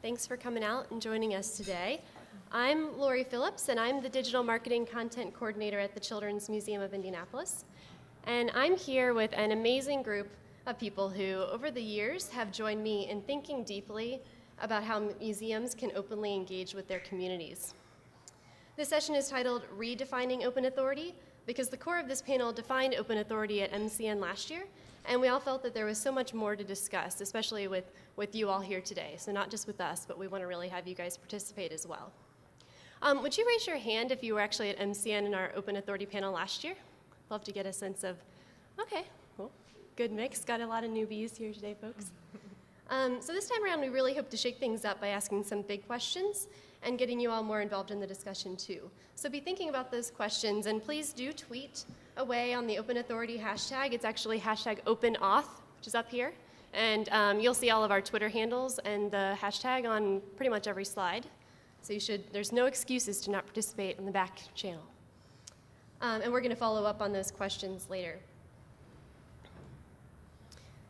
Thanks for coming out and joining us today. I'm Lori Phillips, and I'm the Digital Marketing Content Coordinator at the Children's Museum of Indianapolis. And I'm here with an amazing group of people who, over the years, have joined me in thinking deeply about how museums can openly engage with their communities. This session is titled Redefining Open Authority, because the core of this panel defined open authority at MCN last year, and we all felt that there was so much more to discuss, especially with you all here today. So not just with us, but we want to really have you guys participate as well. Would you raise your hand if you were actually at MCN in our open authority panel last year? Love to get a sense of, okay, well, good mix. Got a lot of newbies here today, folks. So this time around, we really hope to shake things up by asking some big questions and getting you all more involved in the discussion too. So be thinking about those questions, and please do tweet away on the Open Authority hashtag. It's actually hashtag OpenAuth, which is up here. And you'll see all of our Twitter handles and the hashtag on pretty much every slide. So there's no excuses to not participate in the back channel. And we're gonna follow up on those questions later.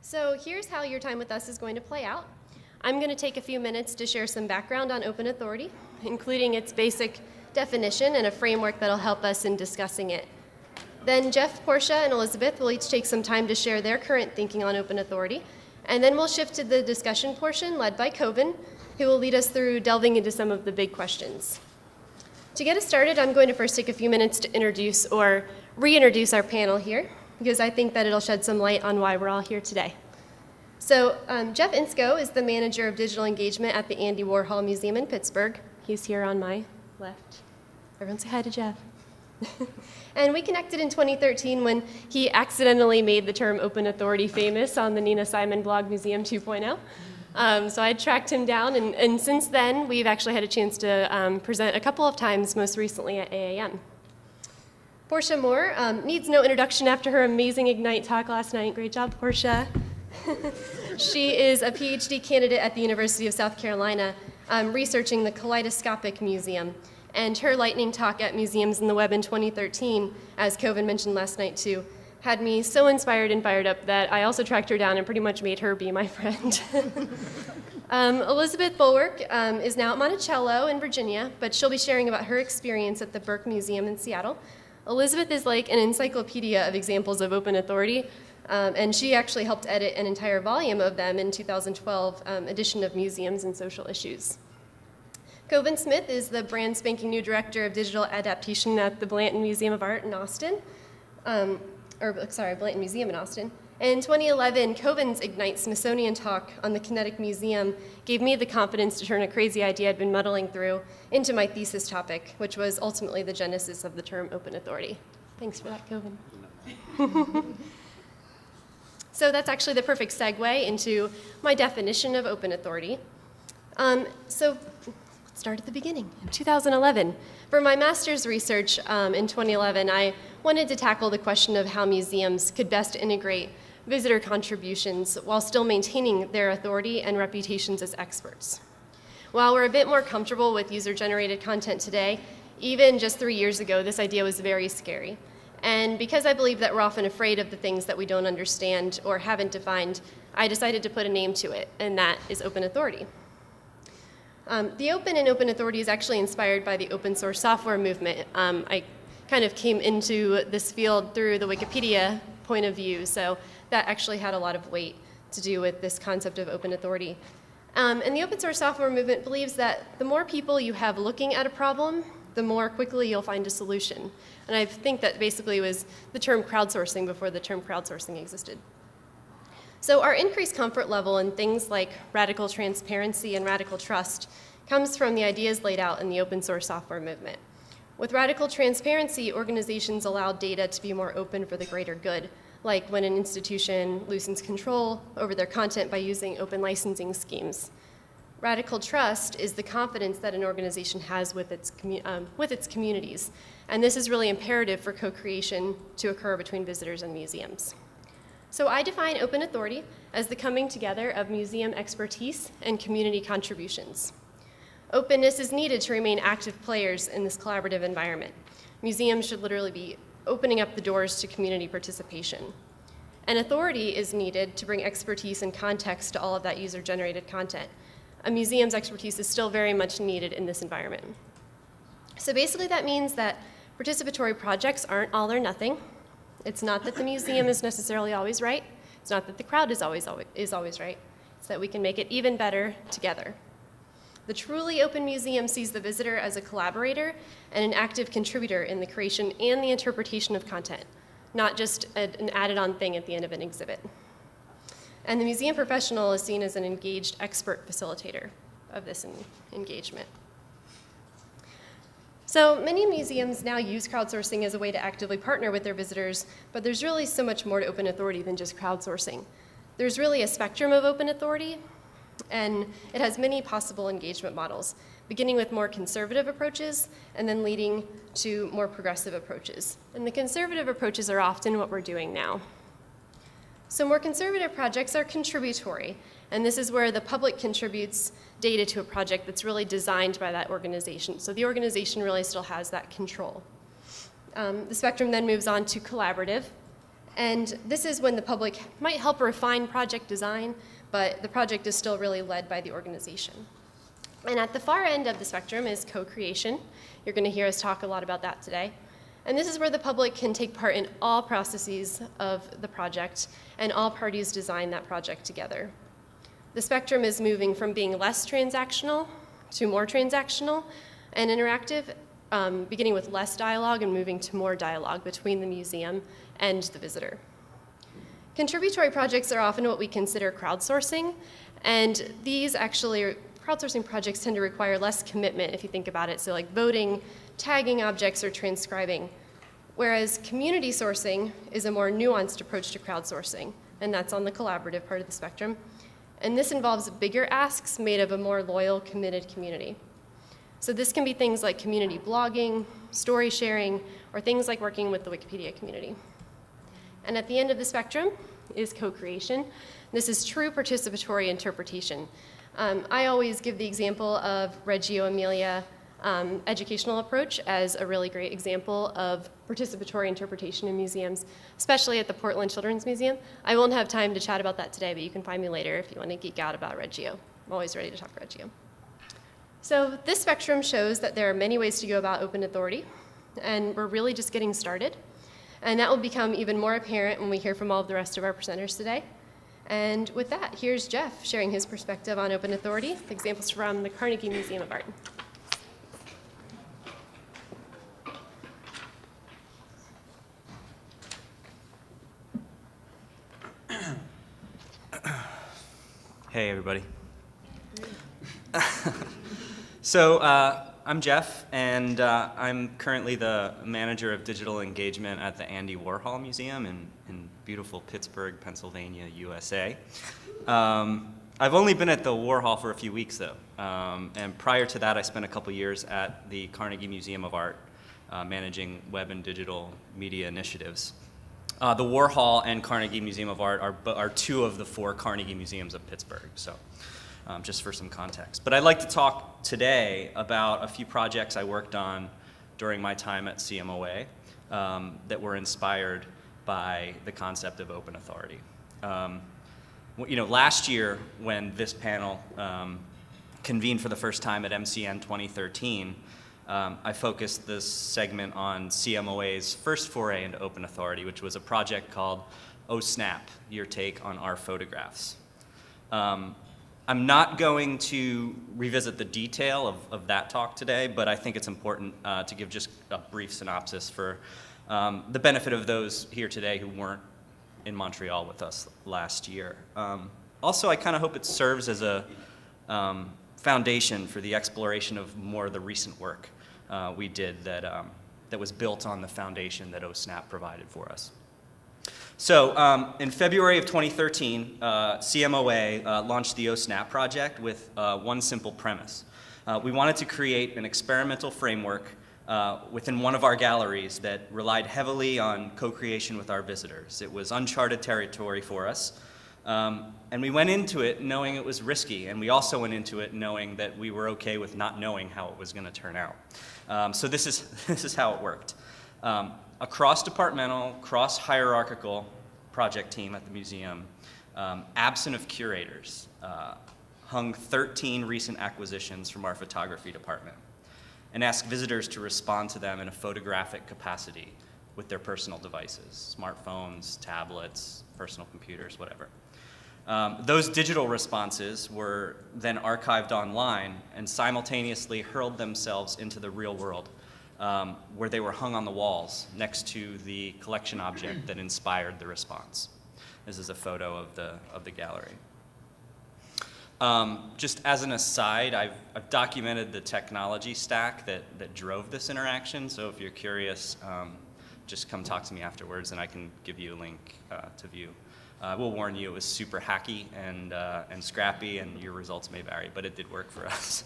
So here's how your time with us is going to play out. I'm going to take a few minutes to share some background on open authority, including its basic definition and a framework that'll help us in discussing it. Then Jeff, Porchia, and Elizabeth will each take some time to share their current thinking on open authority, and then we'll shift to the discussion portion led by Koven, who will lead us through delving into some of the big questions. To get us started, I'm going to first take a few minutes to introduce or reintroduce our panel here, because I think that it'll shed some light on why we're all here today. So Jeff Inscho is the manager of digital engagement at the Andy Warhol Museum in Pittsburgh. He's here on my left. Everyone say hi to Jeff. And we connected in 2013 when he accidentally made the term open authority famous on the Nina Simon blog Museum 2.0. So I tracked him down, and since then, we've actually had a chance to present a couple of times, most recently at AAM. Porchia Moore needs no introduction after her amazing Ignite talk last night. Great job, Porchia. She is a PhD candidate at the University of South Carolina, researching the Kaleidoscopic Museum. And her lightning talk at Museums in the Web in 2013, as Koven mentioned last night too, had me so inspired and fired up that I also tracked her down and pretty much made her be my friend. Elizabeth Bollwerk is now at Monticello in Virginia, but she'll be sharing about her experience at the Burke Museum in Seattle. Elizabeth is like an encyclopedia of examples of open authority, and she actually helped edit an entire volume of them in 2012 edition of Museums and Social Issues. Koven Smith is the brand spanking new director of digital adaptation at the Blanton Museum of Art in Austin, Blanton Museum in Austin. In 2011, Koven's Ignite Smithsonian talk on the Kinetic Museum gave me the confidence to turn a crazy idea I'd been muddling through into my thesis topic, which was ultimately the genesis of the term open authority. Thanks for that, Koven. So that's actually the perfect segue into my definition of open authority. So let's start at the beginning, in 2011. For my master's research in 2011, I wanted to tackle the question of how museums could best integrate visitor contributions while still maintaining their authority and reputations as experts. While we're a bit more comfortable with user-generated content today, even just 3 years ago, this idea was very scary. And because I believe that we're often afraid of the things that we don't understand or haven't defined, I decided to put a name to it, and that is open authority. The open and open authority is actually inspired by the open source software movement. I kind of came into this field through the Wikipedia point of view, so that actually had a lot of weight to do with this concept of open authority. And the open source software movement believes that the more people you have looking at a problem, the more quickly you'll find a solution. And I think that basically was the term crowdsourcing before the term crowdsourcing existed. So our increased comfort level in things like radical transparency and radical trust comes from the ideas laid out in the open source software movement. With radical transparency, organizations allow data to be more open for the greater good, like when an institution loosens control over their content by using open licensing schemes. Radical trust is the confidence that an organization has with its communities, and this is really imperative for co-creation to occur between visitors and museums. So I define open authority as the coming together of museum expertise and community contributions. Openness is needed to remain active players in this collaborative environment. Museums should literally be opening up the doors to community participation. And authority is needed to bring expertise and context to all of that user-generated content. a museum's expertise is still very much needed in this environment. So basically that means that participatory projects aren't all or nothing. It's not that the museum is necessarily always right. It's not that the crowd is always right. It's that we can make it even better together. The truly open museum sees the visitor as a collaborator and an active contributor in the creation and the interpretation of content, not just an added-on thing at the end of an exhibit. And the museum professional is seen as an engaged expert facilitator of this engagement. So many museums now use crowdsourcing as a way to actively partner with their visitors, but there's really so much more to open authority than just crowdsourcing. There's really a spectrum of open authority, and it has many possible engagement models, beginning with more conservative approaches and then leading to more progressive approaches. And the conservative approaches are often what we're doing now. So more conservative projects are contributory, and this is where the public contributes data to a project that's really designed by that organization. So the organization really still has that control. The spectrum then moves on to collaborative, and this is when the public might help refine project design, but the project is still really led by the organization. And at the far end of the spectrum is co-creation. You're going to hear us talk a lot about that today. And this is where the public can take part in all processes of the project, and all parties design that project together. The spectrum is moving from being less transactional to more transactional and interactive, beginning with less dialogue and moving to more dialogue between the museum and the visitor. Contributory projects are often what we consider crowdsourcing, and these actually, crowdsourcing projects tend to require less commitment if you think about it, so like voting, tagging objects, or transcribing. Whereas community sourcing is a more nuanced approach to crowdsourcing, and that's on the collaborative part of the spectrum. And this involves bigger asks made of a more loyal, committed community. So this can be things like community blogging, story sharing, or things like working with the Wikipedia community. And at the end of the spectrum is co-creation. This is true participatory interpretation. I always give the example of Reggio Emilia educational approach as a really great example of participatory interpretation in museums, especially at the Portland Children's Museum. I won't have time to chat about that today, but you can find me later if you want to geek out about Reggio. I'm always ready to talk Reggio. So this spectrum shows that there are many ways to go about open authority, and we're really just getting started. And that will become even more apparent when we hear from all of the rest of our presenters today. And with that, here's Jeff sharing his perspective on open authority, with examples from the Carnegie Museum of Art. Hey, everybody. So I'm Jeff, and I'm currently the manager of digital engagement at the Andy Warhol Museum in beautiful Pittsburgh, Pennsylvania, USA. I've only been at the Warhol for a few weeks, though, and prior to that, I spent a couple years at the Carnegie Museum of Art, managing web and digital media initiatives. The Warhol and Carnegie Museum of Art are two of the 4 Carnegie Museums of Pittsburgh, so just for some context. But I'd like to talk today about a few projects I worked on during my time at CMOA that were inspired by the concept of open authority. Last year when this panel convened for the first time at MCN 2013, I focused this segment on CMOA's first foray into open authority, which was a project called Oh Snap, Your Take on Our Photographs. I'm not going to revisit the detail of that talk today, but I think it's important to give just a brief synopsis for the benefit of those here today who weren't in Montreal with us last year. Also, I kind of hope it serves as a foundation for the exploration of more of the recent work we did that was built on the foundation that OSNAP provided for us. So in February of 2013, CMOA launched the OSNAP project with one simple premise. We wanted to create an experimental framework within one of our galleries that relied heavily on co-creation with our visitors. It was uncharted territory for us. And we went into it knowing it was risky, and we also went into it knowing that we were okay with not knowing how it was going to turn out. So this is how it worked. A cross-departmental, cross-hierarchical project team at the museum, absent of curators, hung 13 recent acquisitions from our photography department and asked visitors to respond to them in a photographic capacity with their personal devices, smartphones, tablets, personal computers, whatever. Those digital responses were then archived online and simultaneously hurled themselves into the real world, where they were hung on the walls next to the collection object that inspired the response. This is a photo of the gallery. Just as an aside, I've documented the technology stack that drove this interaction, so if you're curious, just come talk to me afterwards and I can give you a link to view. I will warn you, it was super hacky and scrappy, and your results may vary, but it did work for us.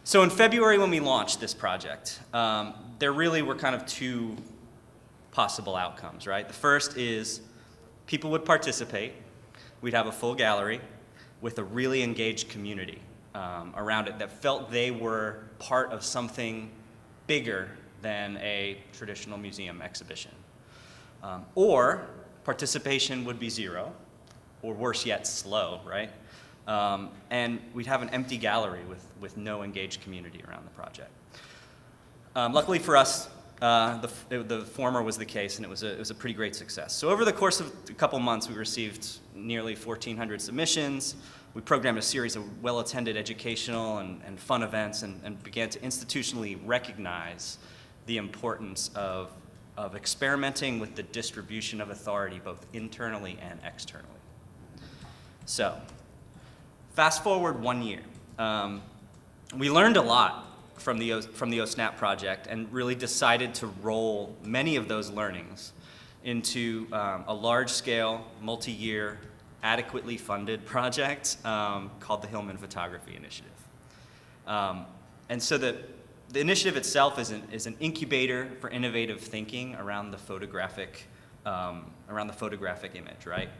So in February when we launched this project, there really were kind of two possible outcomes, right? The first is people would participate. We'd have a full gallery with a really engaged community around it that felt they were part of something bigger than a traditional museum exhibition. Or participation would be zero, or worse yet, slow, right? And we'd have an empty gallery with no engaged community around the project. Luckily for us, the former was the case, and it was a pretty great success. So over the course of a couple months, we received nearly 1,400 submissions. We programmed a series of well-attended educational and fun events, and began to institutionally recognize the importance of experimenting with the distribution of authority both internally and externally. So, fast forward 1 year. We learned a lot from the OSNAP project and really decided to roll many of those learnings into a large-scale, multi-year, adequately funded project called the Hillman Photography Initiative. And so the initiative itself is an incubator for innovative thinking around the photographic image, right?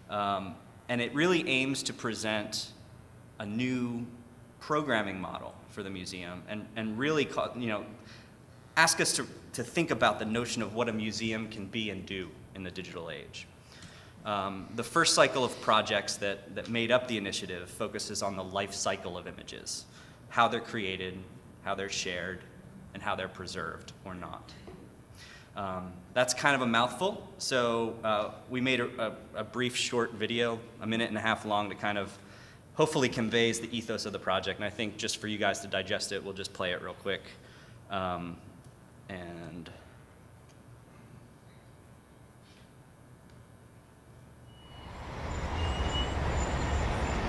And it really aims to present a new programming model for the museum and really ask us to think about the notion of what a museum can be and do in the digital age. The first cycle of projects that made up the initiative focuses on the life cycle of images, how they're created, how they're shared, and how they're preserved or not. That's kind of a mouthful, so we made a brief short video, 1.5 minutes long, to kind of hopefully conveys the ethos of the project, and I think just for you guys to digest it, we'll just play it real quick. Do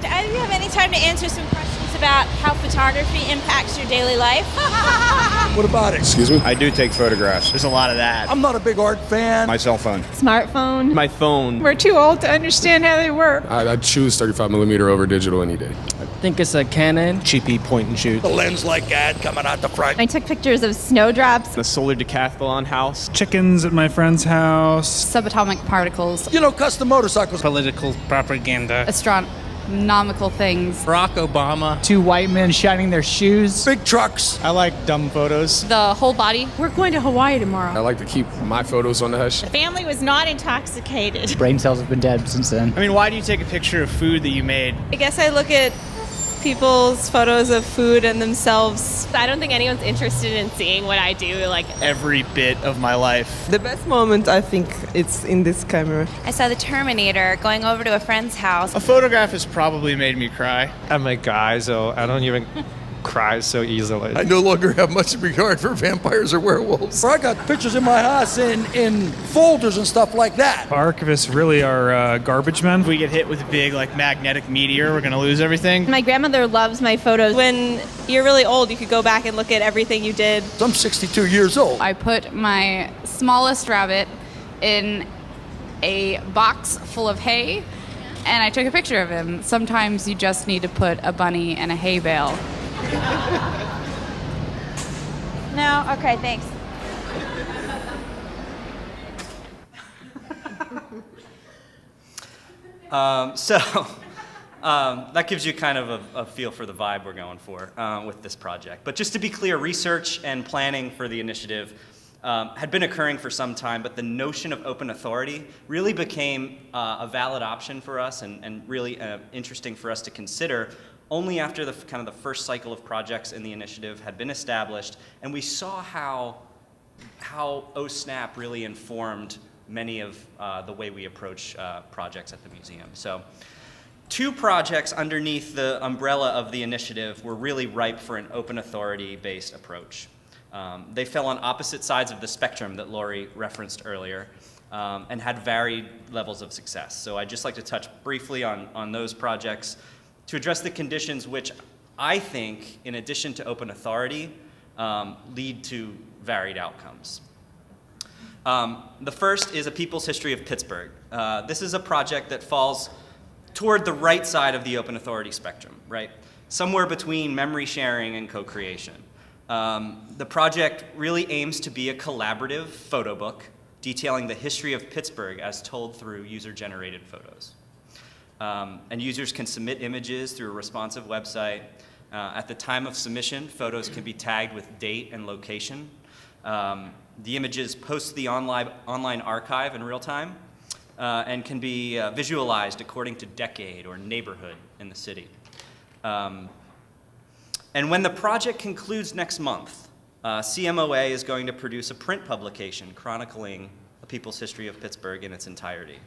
either of you have any time to answer some questions about how photography impacts your daily life? What about it? Excuse me? I do take photographs. There's a lot of that. I'm not a big art fan. My cell phone. Smartphone. My phone. We're too old to understand how they work. I'd choose 35mm over digital any day. I think it's a Canon. Cheapy point and shoot. The lens like that coming out the front. I took pictures of snowdrops. The solar decathlon house. Chickens at my friend's house. Subatomic particles. Custom motorcycles. Political propaganda. Astronomical things. Barack Obama. 2 white men shining their shoes. Big trucks. I like dumb photos. The whole body. We're going to Hawaii tomorrow. I like to keep my photos on the hush. The family was not intoxicated. Brain cells have been dead since then. I mean, why do you take a picture of food that you made? I guess I look at people's photos of food and themselves. I don't think anyone's interested in seeing what I do, Every bit of my life. The best moment, I think, it's in this camera. I saw the Terminator going over to a friend's house. A photograph has probably made me cry. I'm a guy, so I don't even cry so easily. I no longer have much regard for vampires or werewolves. I got pictures in my house in folders and stuff like that. Archivists really are garbage men. If we get hit with a big, magnetic meteor, we're gonna lose everything. My grandmother loves my photos. When you're really old, you could go back and look at everything you did. I'm 62 years old. I put my smallest rabbit in a box full of hay, and I took a picture of him. Sometimes you just need to put a bunny in a hay bale. No? Okay, thanks. That gives you kind of a feel for the vibe we're going for with this project. But just to be clear, research and planning for the initiative had been occurring for some time, but the notion of open authority really became a valid option for us and really interesting for us to consider only after the kind of the first cycle of projects in the initiative had been established, and we saw how OSNAP really informed many of the way we approach projects at the museum. So 2 projects underneath the umbrella of the initiative were really ripe for an open authority-based approach. They fell on opposite sides of the spectrum that Lori referenced earlier and had varied levels of success. So I'd just like to touch briefly on those projects to address the conditions which I think, in addition to open authority, lead to varied outcomes. The first is A People's History of Pittsburgh. This is a project that falls toward the right side of the open authority spectrum, right? Somewhere between memory sharing and co-creation. The project really aims to be a collaborative photo book detailing the history of Pittsburgh as told through user-generated photos. And users can submit images through a responsive website. At the time of submission, photos can be tagged with date and location. The images post to the online archive in real time and can be visualized according to decade or neighborhood in the city. And when the project concludes next month, CMOA is going to produce a print publication chronicling A People's History of Pittsburgh in its entirety.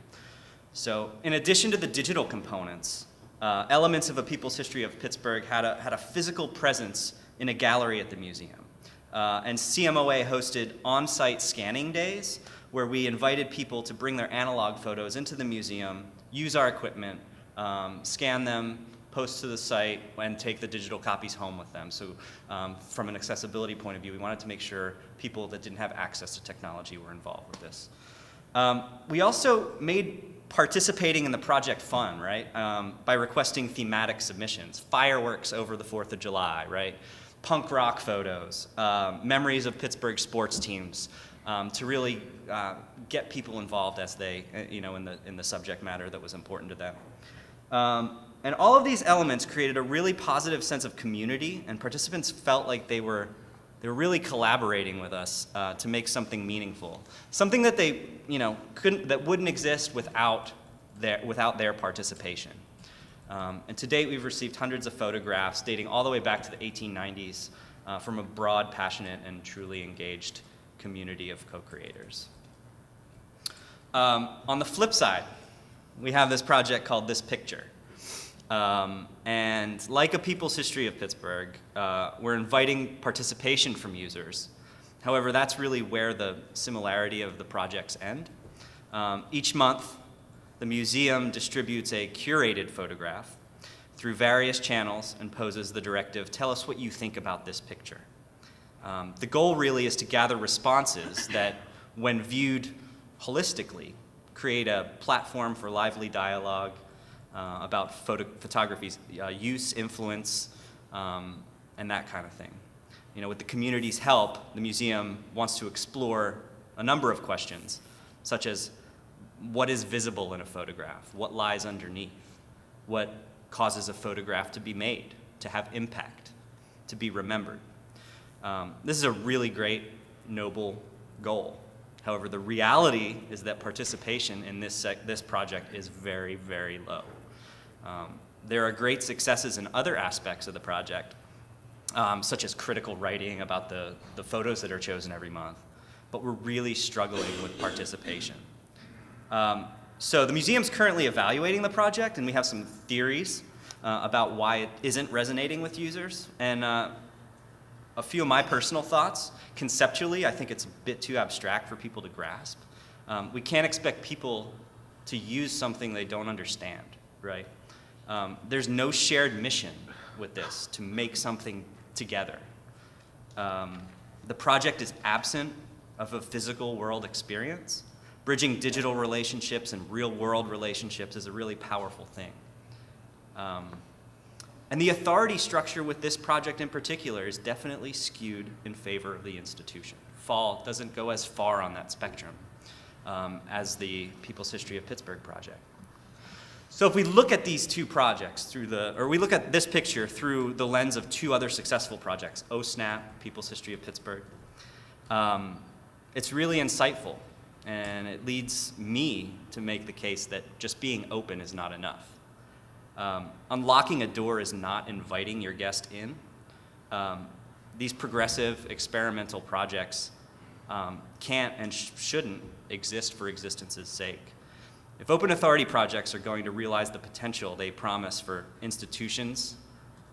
So in addition to the digital components, elements of A People's History of Pittsburgh had a physical presence in a gallery at the museum. And CMOA hosted on-site scanning days where we invited people to bring their analog photos into the museum, use our equipment, scan them, post to the site, and take the digital copies home with them. So from an accessibility point of view, we wanted to make sure people that didn't have access to technology were involved with this. We also made participating in the project fun, right? By requesting thematic submissions, fireworks over the 4th of July, right? Punk rock photos, memories of Pittsburgh sports teams, to really get people involved as they, in the subject matter that was important to them. And all of these elements created a really positive sense of community, and participants felt like they were really collaborating with us to make something meaningful, something that they, that wouldn't exist without their participation. And to date, we've received hundreds of photographs dating all the way back to the 1890s from a broad, passionate, and truly engaged community of co-creators. On the flip side, we have this project called This Picture. And like A People's History of Pittsburgh, we're inviting participation from users. However, that's really where the similarity of the projects end. Each month, the museum distributes a curated photograph through various channels and poses the directive, tell us what you think about this picture. The goal really is to gather responses that, when viewed holistically, create a platform for lively dialogue about photography's use, influence, and that kind of thing. With the community's help, the museum wants to explore a number of questions, such as what is visible in a photograph? What lies underneath? What causes a photograph to be made, to have impact, to be remembered? This is a really great, noble goal. However, the reality is that participation in this project is very, very low. There are great successes in other aspects of the project, such as critical writing about the photos that are chosen every month, but we're really struggling with participation. So the museum's currently evaluating the project, and we have some theories about why it isn't resonating with users. And a few of my personal thoughts, conceptually, I think it's a bit too abstract for people to grasp. We can't expect people to use something they don't understand, right? There's no shared mission with this to make something together. The project is absent of a physical world experience. Bridging digital relationships and real-world relationships is a really powerful thing. And the authority structure with this project in particular is definitely skewed in favor of the institution. Fall doesn't go as far on that spectrum as the People's History of Pittsburgh project. So if we look at these two projects we look at this picture through the lens of two other successful projects, OSNAP, People's History of Pittsburgh, It's really insightful, and it leads me to make the case that just being open is not enough. Unlocking a door is not inviting your guest in. These progressive experimental projects can't and shouldn't exist for existence's sake. If open authority projects are going to realize the potential they promise for institutions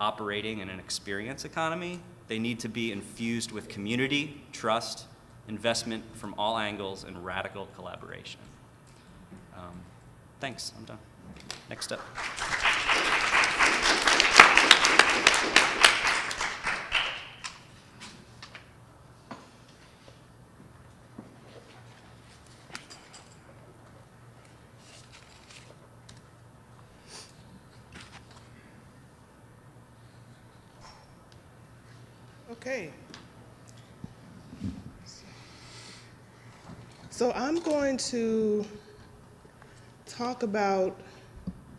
operating in an experience economy, they need to be infused with community, trust, investment from all angles, and radical collaboration. Thanks, I'm done. Next up. Okay. So I'm going to talk about,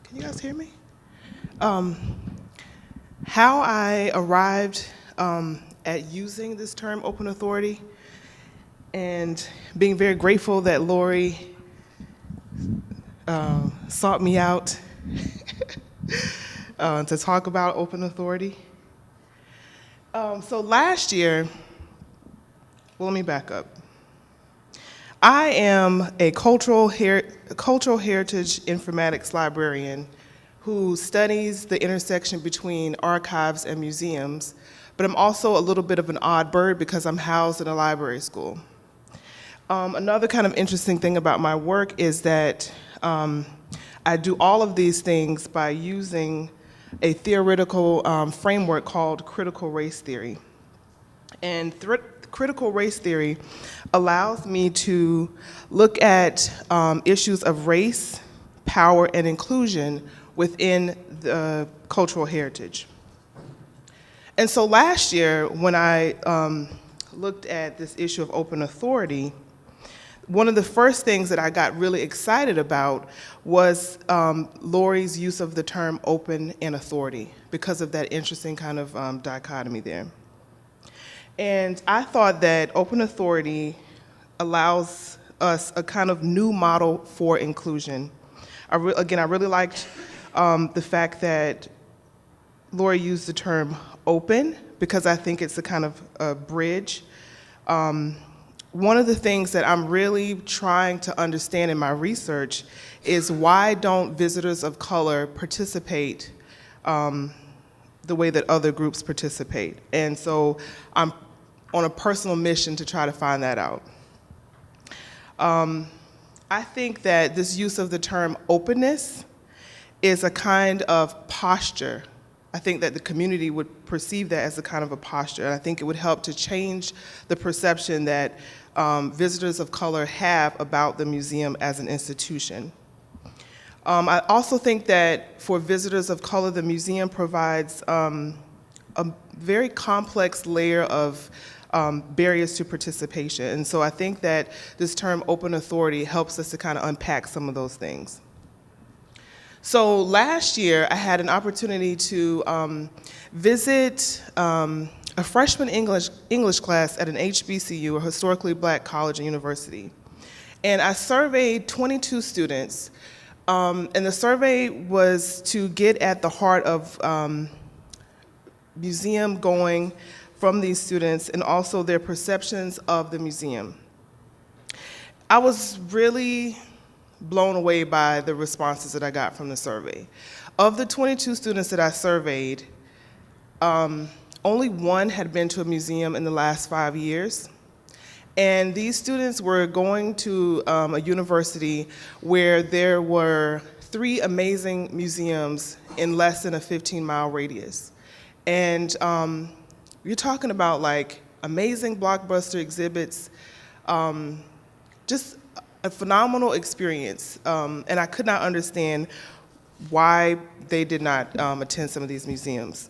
can you guys hear me? How I arrived at using this term open authority, and being very grateful that Lori sought me out to talk about open authority. So last year, well, let me back up. I am a cultural heritage informatics librarian who studies the intersection between archives and museums, but I'm also a little bit of an odd bird because I'm housed in a library school. Another kind of interesting thing about my work is that I do all of these things by using a theoretical framework called critical race theory. And critical race theory allows me to look at issues of race, power, and inclusion within the cultural heritage. And so last year, when I looked at this issue of open authority, one of the first things that I got really excited about was Lori's use of the term open and authority, because of that interesting kind of dichotomy there. And I thought that open authority allows us a kind of new model for inclusion. Again, I really liked the fact that Lori used the term open, because I think it's a kind of a bridge. One of the things that I'm really trying to understand in my research is why don't visitors of color participate the way that other groups participate? And so I'm on a personal mission to try to find that out. I think that this use of the term openness is a kind of posture. I think that the community would perceive that as a kind of a posture, and I think it would help to change the perception that visitors of color have about the museum as an institution. I also think that for visitors of color, the museum provides a very complex layer of barriers to participation, and so I think that this term open authority helps us to kind of unpack some of those things. So last year, I had an opportunity to visit a freshman English class at an HBCU, a historically black college and university. And I surveyed 22 students, and the survey was to get at the heart of museum going from these students and also their perceptions of the museum. I was really blown away by the responses that I got from the survey. Of the 22 students that I surveyed, only one had been to a museum in the last 5 years. And these students were going to a university where there were 3 amazing museums in less than a 15-mile radius. And you're talking about like amazing blockbuster exhibits, just a phenomenal experience, and I could not understand why they did not attend some of these museums.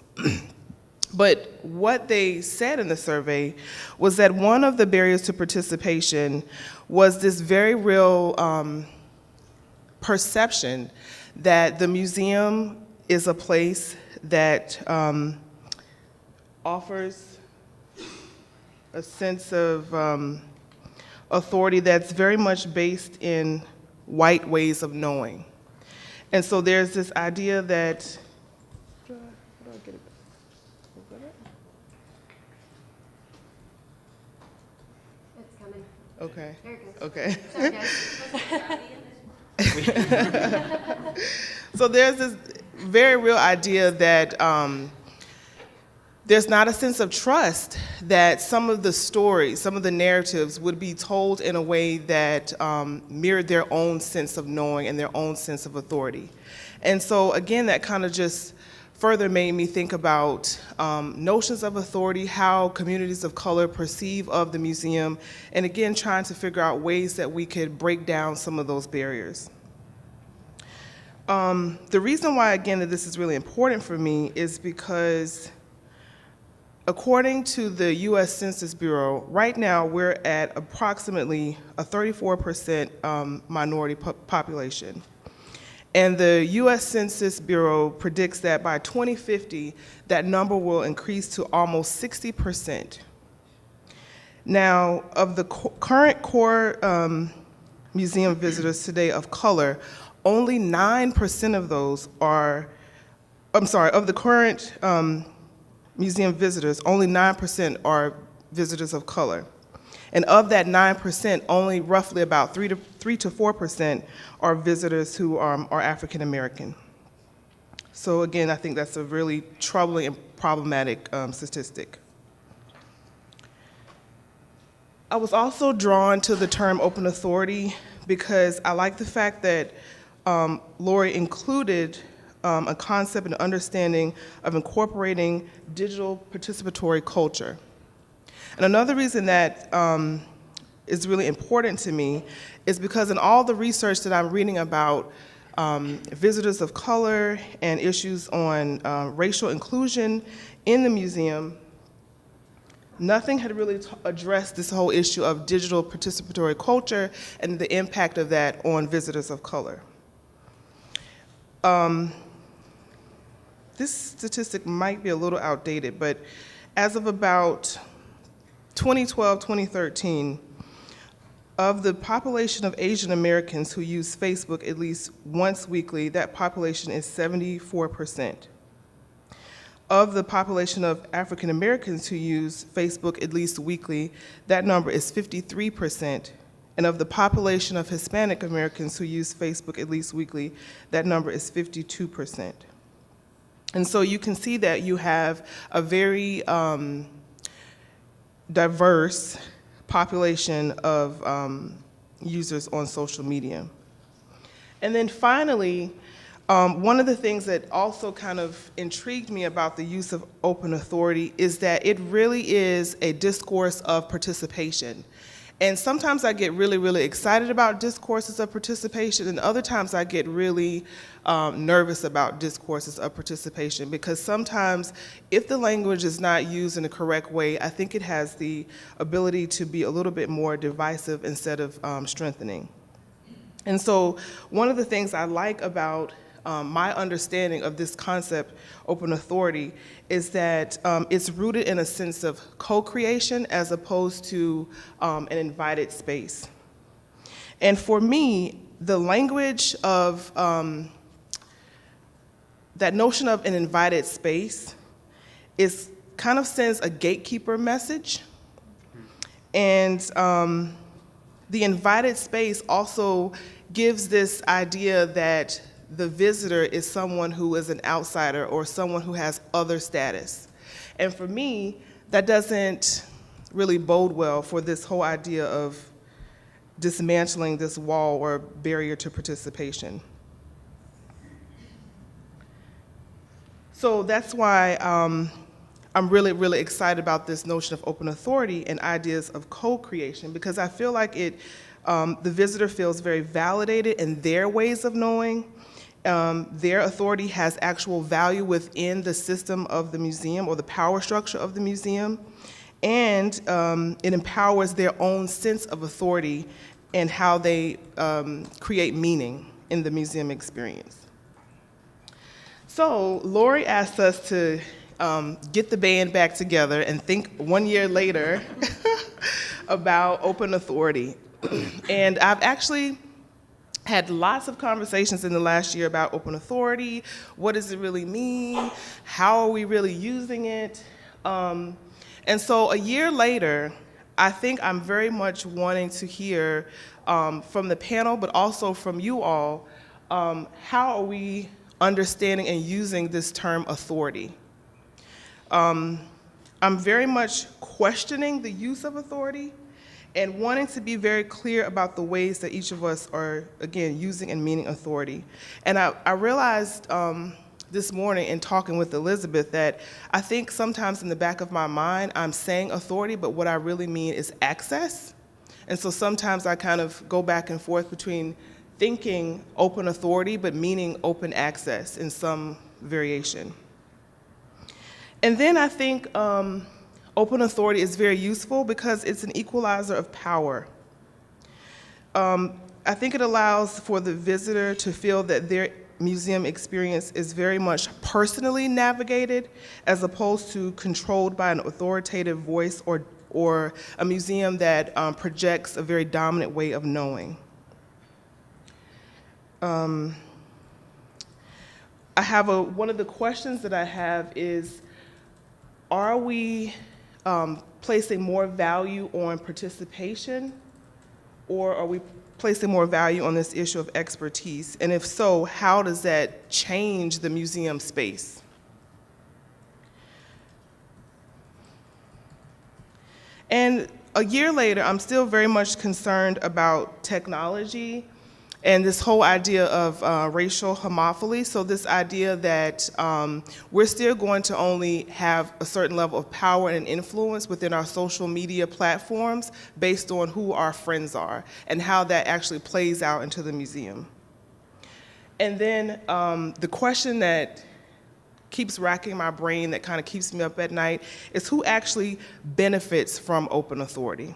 But what they said in the survey was that one of the barriers to participation was this very real perception that the museum is a place that offers a sense of authority that's very much based in white ways of knowing. And so there's this idea that, It's coming. okay, There it goes. okay. Sorry, guys. So there's this very real idea that there's not a sense of trust that some of the stories, some of the narratives would be told in a way that mirrored their own sense of knowing and their own sense of authority. And so again, that kind of just further made me think about notions of authority, how communities of color perceive of the museum, and again, trying to figure out ways that we could break down some of those barriers. The reason why, again, that this is really important for me is because according to the U.S. Census Bureau, right now we're at approximately a 34% minority population. And the U.S. Census Bureau predicts that by 2050, that number will increase to almost 60%. Now, of the current core museum visitors today of color, only 9% of those are, of the current museum visitors, only 9% are visitors of color. And of that 9%, only roughly about 3 to 4% are visitors who are African American. So again, I think that's a really troubling and problematic statistic. I was also drawn to the term open authority because I like the fact that Lori included a concept and understanding of incorporating digital participatory culture. And another reason that is really important to me is because in all the research that I'm reading about visitors of color and issues on racial inclusion in the museum, nothing had really addressed this whole issue of digital participatory culture and the impact of that on visitors of color. This statistic might be a little outdated, but as of about 2012, 2013, of the population of Asian Americans who use Facebook at least once weekly, that population is 74%. Of the population of African Americans who use Facebook at least weekly, that number is 53%. And of the population of Hispanic Americans who use Facebook at least weekly, that number is 52%. And so you can see that you have a very diverse population of users on social media. And then finally, one of the things that also kind of intrigued me about the use of open authority is that it really is a discourse of participation. And sometimes I get really, really excited about discourses of participation, and other times I get really nervous about discourses of participation, because sometimes if the language is not used in the correct way, I think it has the ability to be a little bit more divisive instead of strengthening. And so one of the things I like about my understanding of this concept, open authority, is that it's rooted in a sense of co-creation as opposed to an invited space. And for me, the language of that notion of an invited space is kind of sends a gatekeeper message. And the invited space also gives this idea that the visitor is someone who is an outsider or someone who has other status. And for me, that doesn't really bode well for this whole idea of dismantling this wall or barrier to participation. So that's why I'm really, really excited about this notion of open authority and ideas of co-creation, because I feel like the visitor feels very validated in their ways of knowing. Their authority has actual value within the system of the museum or the power structure of the museum, and it empowers their own sense of authority and how they create meaning in the museum experience. So Lori asked us to get the band back together and think 1 year later about open authority. And I've actually had lots of conversations in the last year about open authority. What does it really mean? How are we really using it? And so a year later, I think I'm very much wanting to hear from the panel, but also from you all, how are we understanding and using this term authority? I'm very much questioning the use of authority and wanting to be very clear about the ways that each of us are, again, using and meaning authority. And I realized this morning in talking with Elizabeth that I think sometimes in the back of my mind, I'm saying authority, but what I really mean is access. And so sometimes I kind of go back and forth between thinking open authority, but meaning open access in some variation. And then I think open authority is very useful because it's an equalizer of power. I think it allows for the visitor to feel that their museum experience is very much personally navigated as opposed to controlled by an authoritative voice or a museum that projects a very dominant way of knowing. I have one of the questions that I have is, are we placing more value on participation, or are we placing more value on this issue of expertise? And if so, how does that change the museum space? And a year later, I'm still very much concerned about technology and this whole idea of racial homophily. So this idea that we're still going to only have a certain level of power and influence within our social media platforms based on who our friends are and how that actually plays out into the museum. And then the question that keeps racking my brain, that kind of keeps me up at night, is who actually benefits from open authority?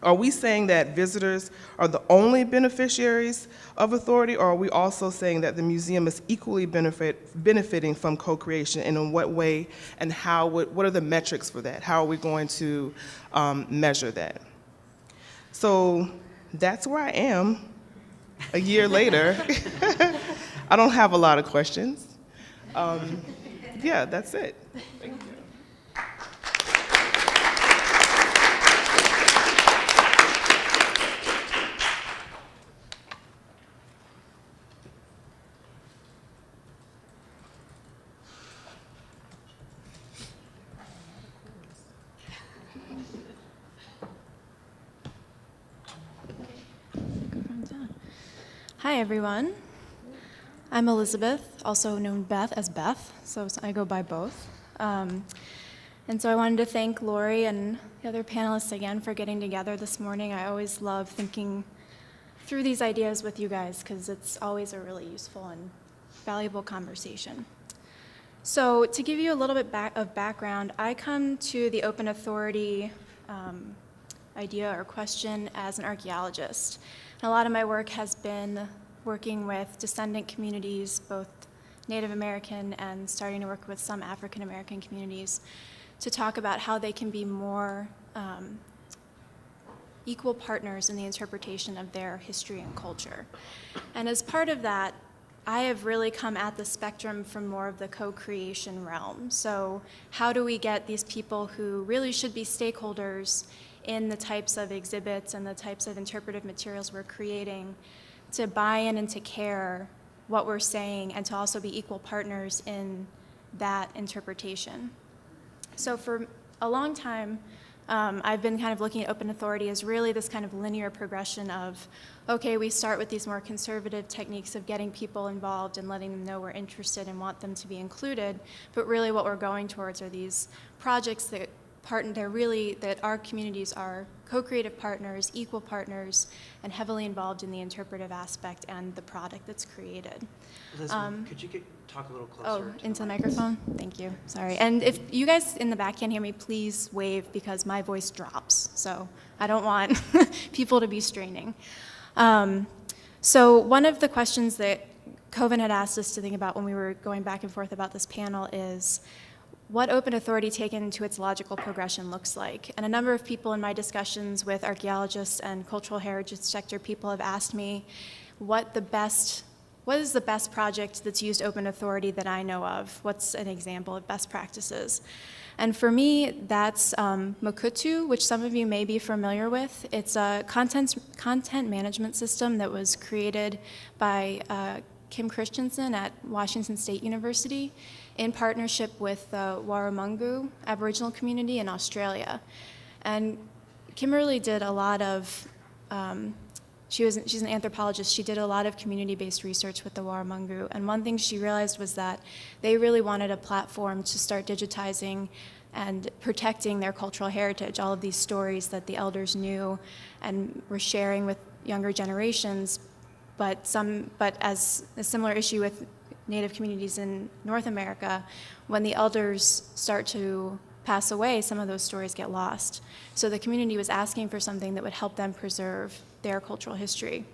Are we saying that visitors are the only beneficiaries of authority, or are we also saying that the museum is equally benefiting from co-creation, and in what way, and how? What are the metrics for that? How are we going to measure that? So that's where I am a year later. I don't have a lot of questions. Yeah, that's it. Thank you. Hi, everyone. I'm Elizabeth, also known as Beth, so I go by both. And so I wanted to thank Lori and the other panelists again for getting together this morning. I always love thinking through these ideas with you guys because it's always a really useful and valuable conversation. So to give you a little bit of background, I come to the open authority idea or question as an archaeologist. And a lot of my work has been working with descendant communities, both Native American and starting to work with some African American communities, to talk about how they can be more equal partners in the interpretation of their history and culture. And as part of that, I have really come at the spectrum from more of the co-creation realm. So how do we get these people who really should be stakeholders in the types of exhibits and the types of interpretive materials we're creating to buy in and to care what we're saying and to also be equal partners in that interpretation. So for a long time, I've been kind of looking at open authority as really this kind of linear progression of, okay, we start with these more conservative techniques of getting people involved and letting them know we're interested and want them to be included, but really what we're going towards are these projects that that our communities are co-creative partners, equal partners, and heavily involved in the interpretive aspect and the product that's created. Elizabeth, could you talk a little closer? Oh, into the microphone? Thank you. Sorry. And if you guys in the back can't hear me, please wave because my voice drops. So I don't want people to be straining. So one of the questions that Koven had asked us to think about when we were going back and forth about this panel is, what open authority taken to its logical progression looks like. And a number of people in my discussions with archaeologists and cultural heritage sector people have asked me what is the best project that's used open authority that I know of? What's an example of best practices? And for me, that's Mokutu, which some of you may be familiar with. It's a content management system that was created by Kim Christensen at Washington State University in partnership with the Warramungu Aboriginal community in Australia. And Kimberly did a lot of, she's an anthropologist, she did a lot of community-based research with the Warramungu, and one thing she realized was that they really wanted a platform to start digitizing and protecting their cultural heritage, all of these stories that the elders knew and were sharing with younger generations, but as a similar issue with Native communities in North America, when the elders start to pass away, some of those stories get lost. So the community was asking for something that would help them preserve their cultural history.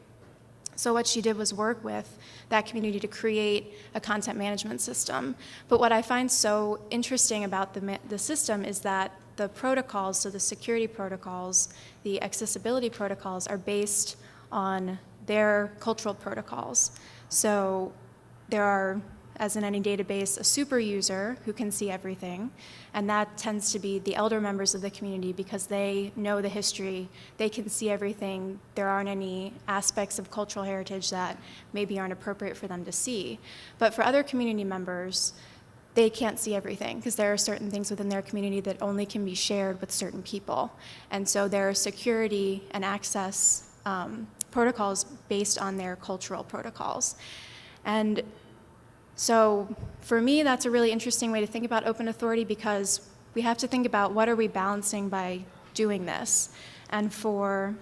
So what she did was work with that community to create a content management system. But what I find so interesting about the system is that the protocols, so the security protocols, the accessibility protocols, are based on their cultural protocols. So there are, as in any database, a super user who can see everything, and that tends to be the elder members of the community because they know the history, they can see everything, there aren't any aspects of cultural heritage that maybe aren't appropriate for them to see. But for other community members, they can't see everything because there are certain things within their community that only can be shared with certain people. And so there are security and access protocols based on their cultural protocols. And so for me, that's a really interesting way to think about open authority because we have to think about what are we balancing by doing this. And for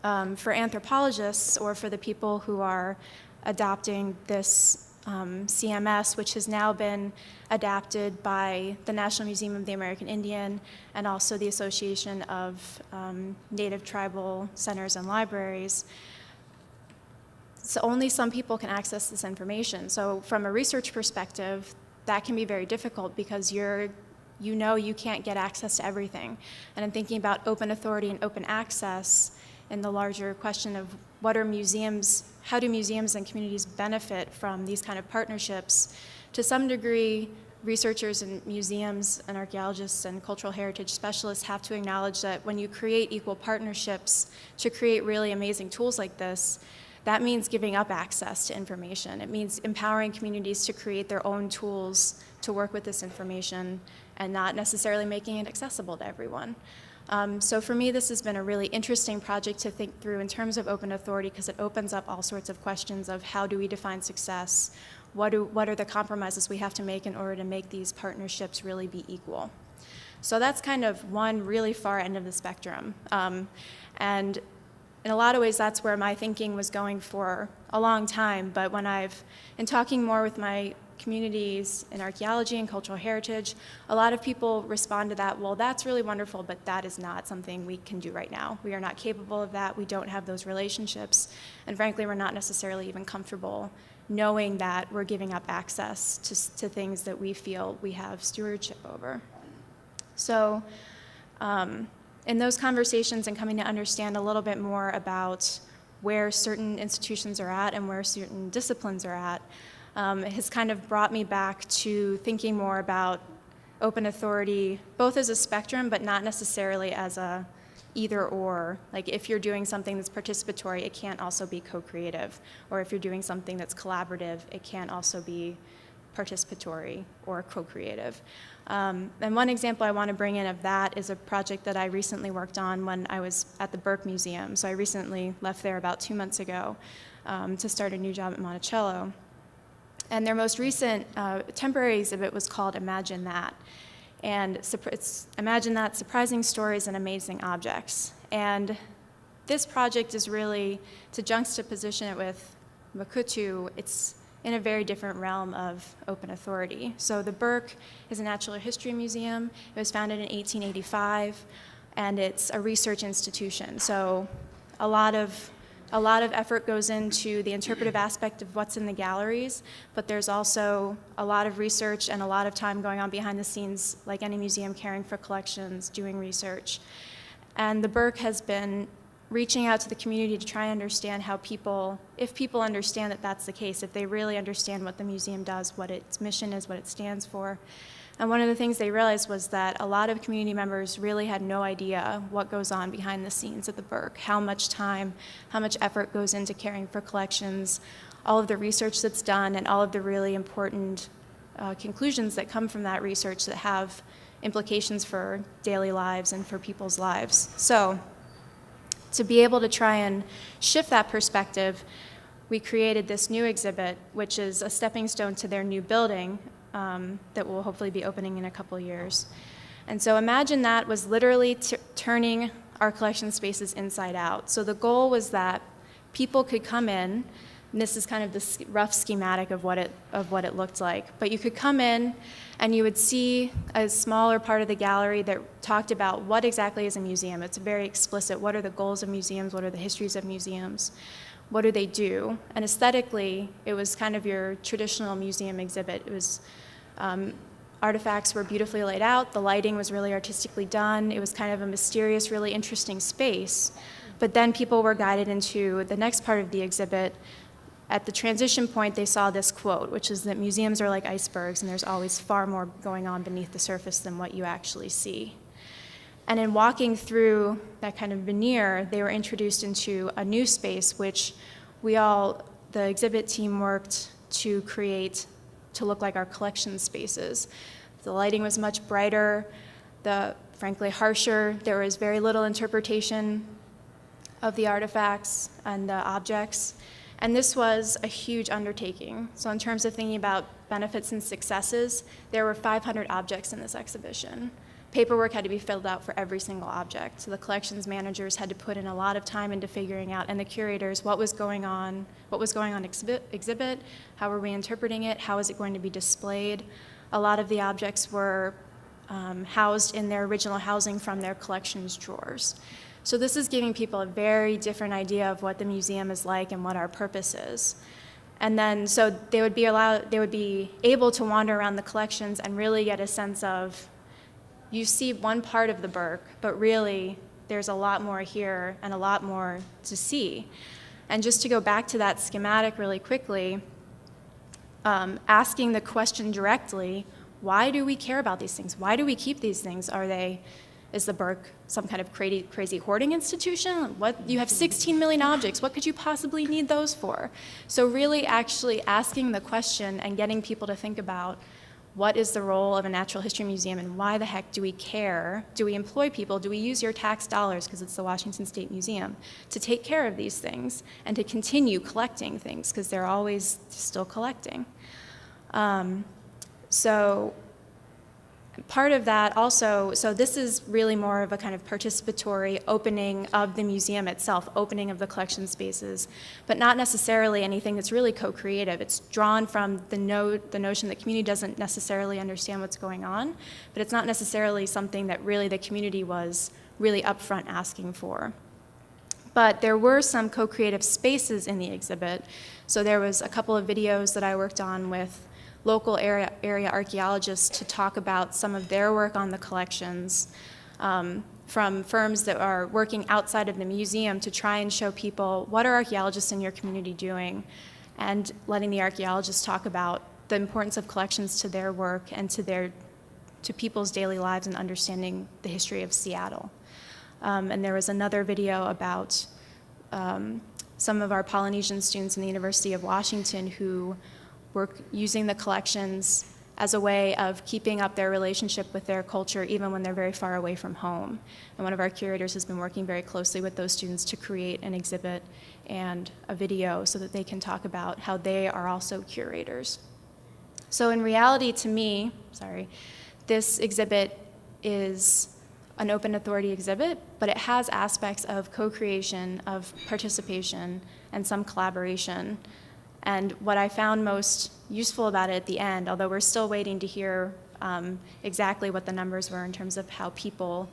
anthropologists or for the people who are adopting this CMS, which has now been adapted by the National Museum of the American Indian and also the Association of Native Tribal Centers and Libraries, so only some people can access this information. So from a research perspective, that can be very difficult because you can't get access to everything. And in thinking about open authority and open access in the larger question of how do museums and communities benefit from these kind of partnerships, to some degree, researchers and museums and archaeologists and cultural heritage specialists have to acknowledge that when you create equal partnerships to create really amazing tools like this, that means giving up access to information. It means empowering communities to create their own tools to work with this information and not necessarily making it accessible to everyone. So for me, this has been a really interesting project to think through in terms of open authority because it opens up all sorts of questions of how do we define success? What are the compromises we have to make in order to make these partnerships really be equal? So that's kind of one really far end of the spectrum. And in a lot of ways, that's where my thinking was going for a long time. But in talking more with my communities in archaeology and cultural heritage, a lot of people respond to that, well, that's really wonderful, but that is not something we can do right now. We are not capable of that. We don't have those relationships. And frankly, we're not necessarily even comfortable knowing that we're giving up access to things that we feel we have stewardship over. So, in those conversations and coming to understand a little bit more about where certain institutions are at and where certain disciplines are at, it has kind of brought me back to thinking more about open authority, both as a spectrum, but not necessarily as a either or. Like if you're doing something that's participatory, it can't also be co-creative. Or if you're doing something that's collaborative, it can't also be participatory or co-creative. And one example I want to bring in of that is a project that I recently worked on when I was at the Burke Museum. So I recently left there about 2 months ago to start a new job at Monticello. And their most recent temporary exhibit was called Imagine That. And it's Imagine That, Surprising Stories and Amazing Objects. And this project is really, to juxtaposition it with Mokutu, it's in a very different realm of open authority. So the Burke is a natural history museum. It was founded in 1885, and it's a research institution. So a lot of A lot of effort goes into the interpretive aspect of what's in the galleries, but there's also a lot of research and a lot of time going on behind the scenes, like any museum, caring for collections, doing research. And the Burke has been reaching out to the community to try and understand how if people understand that that's the case, if they really understand what the museum does, what its mission is, what it stands for. And one of the things they realized was that a lot of community members really had no idea what goes on behind the scenes at the Burke, how much time, how much effort goes into caring for collections, all of the research that's done, and all of the really important conclusions that come from that research that have implications for daily lives and for people's lives. So to be able to try and shift that perspective, we created this new exhibit, which is a stepping stone to their new building, that will hopefully be opening in a couple years. And so imagine that was literally turning our collection spaces inside out. So the goal was that people could come in, and this is kind of the rough schematic of what it looked like, but you could come in and you would see a smaller part of the gallery that talked about what exactly is a museum. It's very explicit. What are the goals of museums? What are the histories of museums? What do they do? And aesthetically, it was kind of your traditional museum exhibit. It was artifacts were beautifully laid out. The lighting was really artistically done. It was kind of a mysterious, really interesting space. But then people were guided into the next part of the exhibit. At the transition point, they saw this quote, which is that museums are like icebergs, and there's always far more going on beneath the surface than what you actually see. And in walking through that kind of veneer, they were introduced into a new space, which the exhibit team worked to create to look like our collection spaces. The lighting was much brighter, frankly harsher. There was very little interpretation of the artifacts and the objects. And this was a huge undertaking. So in terms of thinking about benefits and successes, there were 500 objects in this exhibition. Paperwork had to be filled out for every single object. So the collections managers had to put in a lot of time into figuring out, and the curators, what was going on exhibit, how were we interpreting it, how is it going to be displayed. A lot of the objects were housed in their original housing from their collections drawers. So this is giving people a very different idea of what the museum is like and what our purpose is. And then, so they would be able to wander around the collections and really get a sense of, you see one part of the Burke, but really there's a lot more here and a lot more to see. And just to go back to that schematic really quickly, asking the question directly, why do we care about these things? Why do we keep these things? Is the Burke some kind of crazy hoarding institution? You have 16 million objects. What could you possibly need those for? So really actually asking the question and getting people to think about, what is the role of a natural history museum, and why the heck do we care? Do we employ people? Do we use your tax dollars, because it's the Washington State Museum, to take care of these things and to continue collecting things, because they're always still collecting? So part of that also, so this is really more of a kind of participatory opening of the museum itself, opening of the collection spaces, but not necessarily anything that's really co-creative. It's drawn from the notion that community doesn't necessarily understand what's going on, but it's not necessarily something that really the community was really upfront asking for. But there were some co-creative spaces in the exhibit. So there was a couple of videos that I worked on with local area archaeologists to talk about some of their work on the collections from firms that are working outside of the museum to try and show people, what are archaeologists in your community doing, and letting the archaeologists talk about the importance of collections to their work and to people's daily lives and understanding the history of Seattle. And there was another video about some of our Polynesian students in the University of Washington who were using the collections as a way of keeping up their relationship with their culture even when they're very far away from home. And one of our curators has been working very closely with those students to create an exhibit and a video so that they can talk about how they are also curators. So in reality, to me, this exhibit is an open authority exhibit, but it has aspects of co-creation, of participation, and some collaboration. And what I found most useful about it at the end, although we're still waiting to hear exactly what the numbers were in terms of how people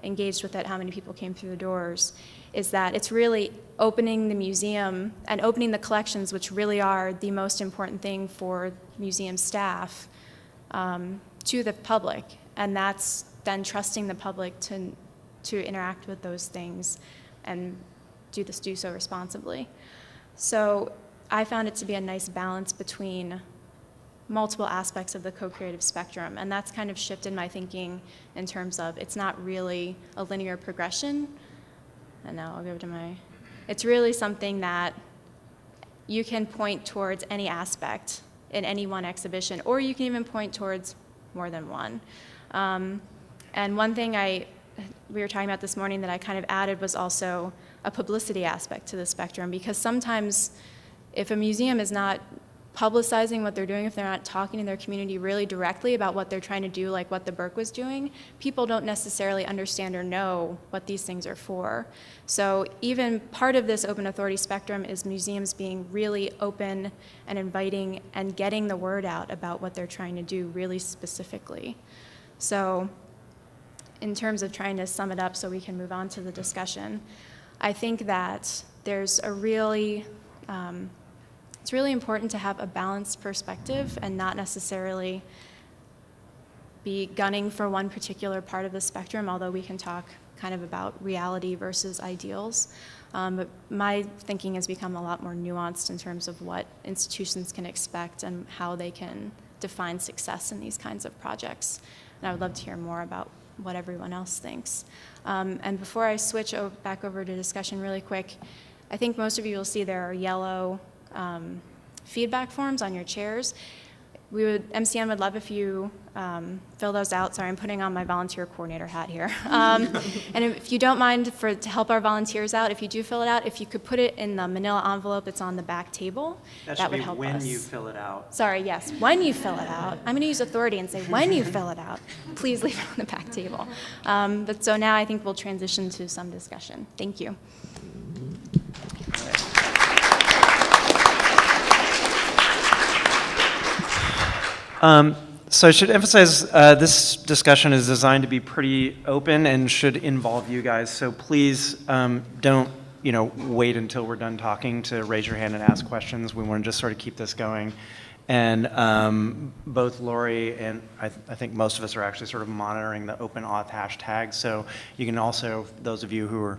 engaged with it, how many people came through the doors, is that it's really opening the museum and opening the collections, which really are the most important thing for museum staff, to the public. And that's then trusting the public to interact with those things and do so responsibly. So I found it to be a nice balance between multiple aspects of the co-creative spectrum, and that's kind of shifted my thinking in terms of it's not really a linear progression. And now I'll go to it's really something that you can point towards any aspect in any one exhibition, or you can even point towards more than one. And one thing we were talking about this morning that I kind of added was also a publicity aspect to the spectrum, because sometimes if a museum is not publicizing what they're doing, if they're not talking to their community really directly about what they're trying to do, like what the Burke was doing, people don't necessarily understand or know what these things are for. So even part of this open authority spectrum is museums being really open and inviting and getting the word out about what they're trying to do really specifically. So in terms of trying to sum it up so we can move on to the discussion, I think that there's a really it's really important to have a balanced perspective and not necessarily be gunning for one particular part of the spectrum, although we can talk kind of about reality versus ideals. But my thinking has become a lot more nuanced in terms of what institutions can expect and how they can define success in these kinds of projects. And I would love to hear more about what everyone else thinks. And before I switch back over to discussion really quick, I think most of you will see there are yellow feedback forms on your chairs. MCN would love if you fill those out. Sorry, I'm putting on my volunteer coordinator hat here. And if you don't mind to help our volunteers out, if you do fill it out, if you could put it in the manila envelope that's on the back table, that would help us. When you fill it out. Sorry, yes, when you fill it out. I'm going to use authority and say when you fill it out, please leave it on the back table. But so now I think we'll transition to some discussion. Thank you. So I should emphasize this discussion is designed to be pretty open and should involve you guys. So please don't wait until we're done talking to raise your hand and ask questions. We want to just sort of keep this going. And both Lori and I think most of us are actually sort of monitoring the open auth hashtag. So you can also, those of you who are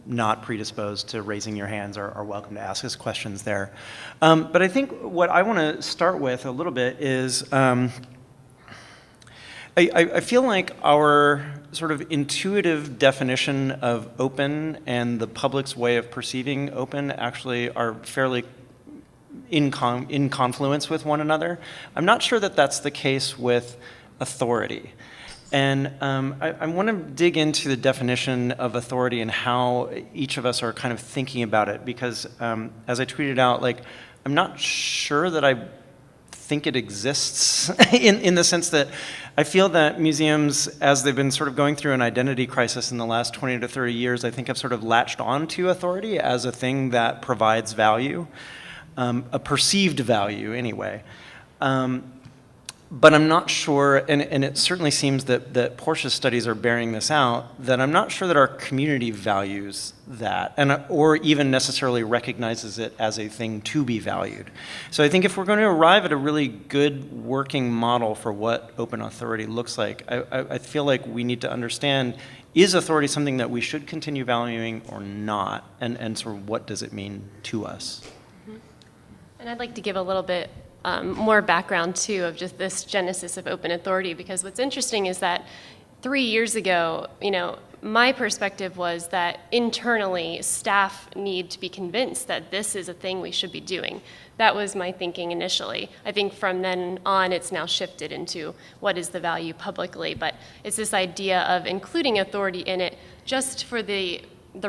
not predisposed to raising your hands are welcome to ask us questions there. But I think what I want to start with a little bit is I feel like our sort of intuitive definition of open and the public's way of perceiving open actually are fairly in confluence with one another. I'm not sure that that's the case with authority. And I want to dig into the definition of authority and how each of us are kind of thinking about it, because as I tweeted out, like, I'm not sure that I think it exists in the sense that I feel that museums, as they've been sort of going through an identity crisis in the last 20 to 30 years, I think have sort of latched on to authority as a thing that provides value, a perceived value anyway. But I'm not sure, and it certainly seems that Porchia's studies are bearing this out, that I'm not sure that our community values that, or even necessarily recognizes it as a thing to be valued. So I think if we're going to arrive at a really good working model for what open authority looks like, I feel like we need to understand, is authority something that we should continue valuing or not? And sort of what does it mean to us? And I'd like to give a little bit more background, too, of just this genesis of open authority, because what's interesting is that 3 years ago, my perspective was that internally, staff need to be convinced that this is a thing we should be doing. That was my thinking initially. I think from then on, it's now shifted into what is the value publicly, but it's this idea of including authority in it just for the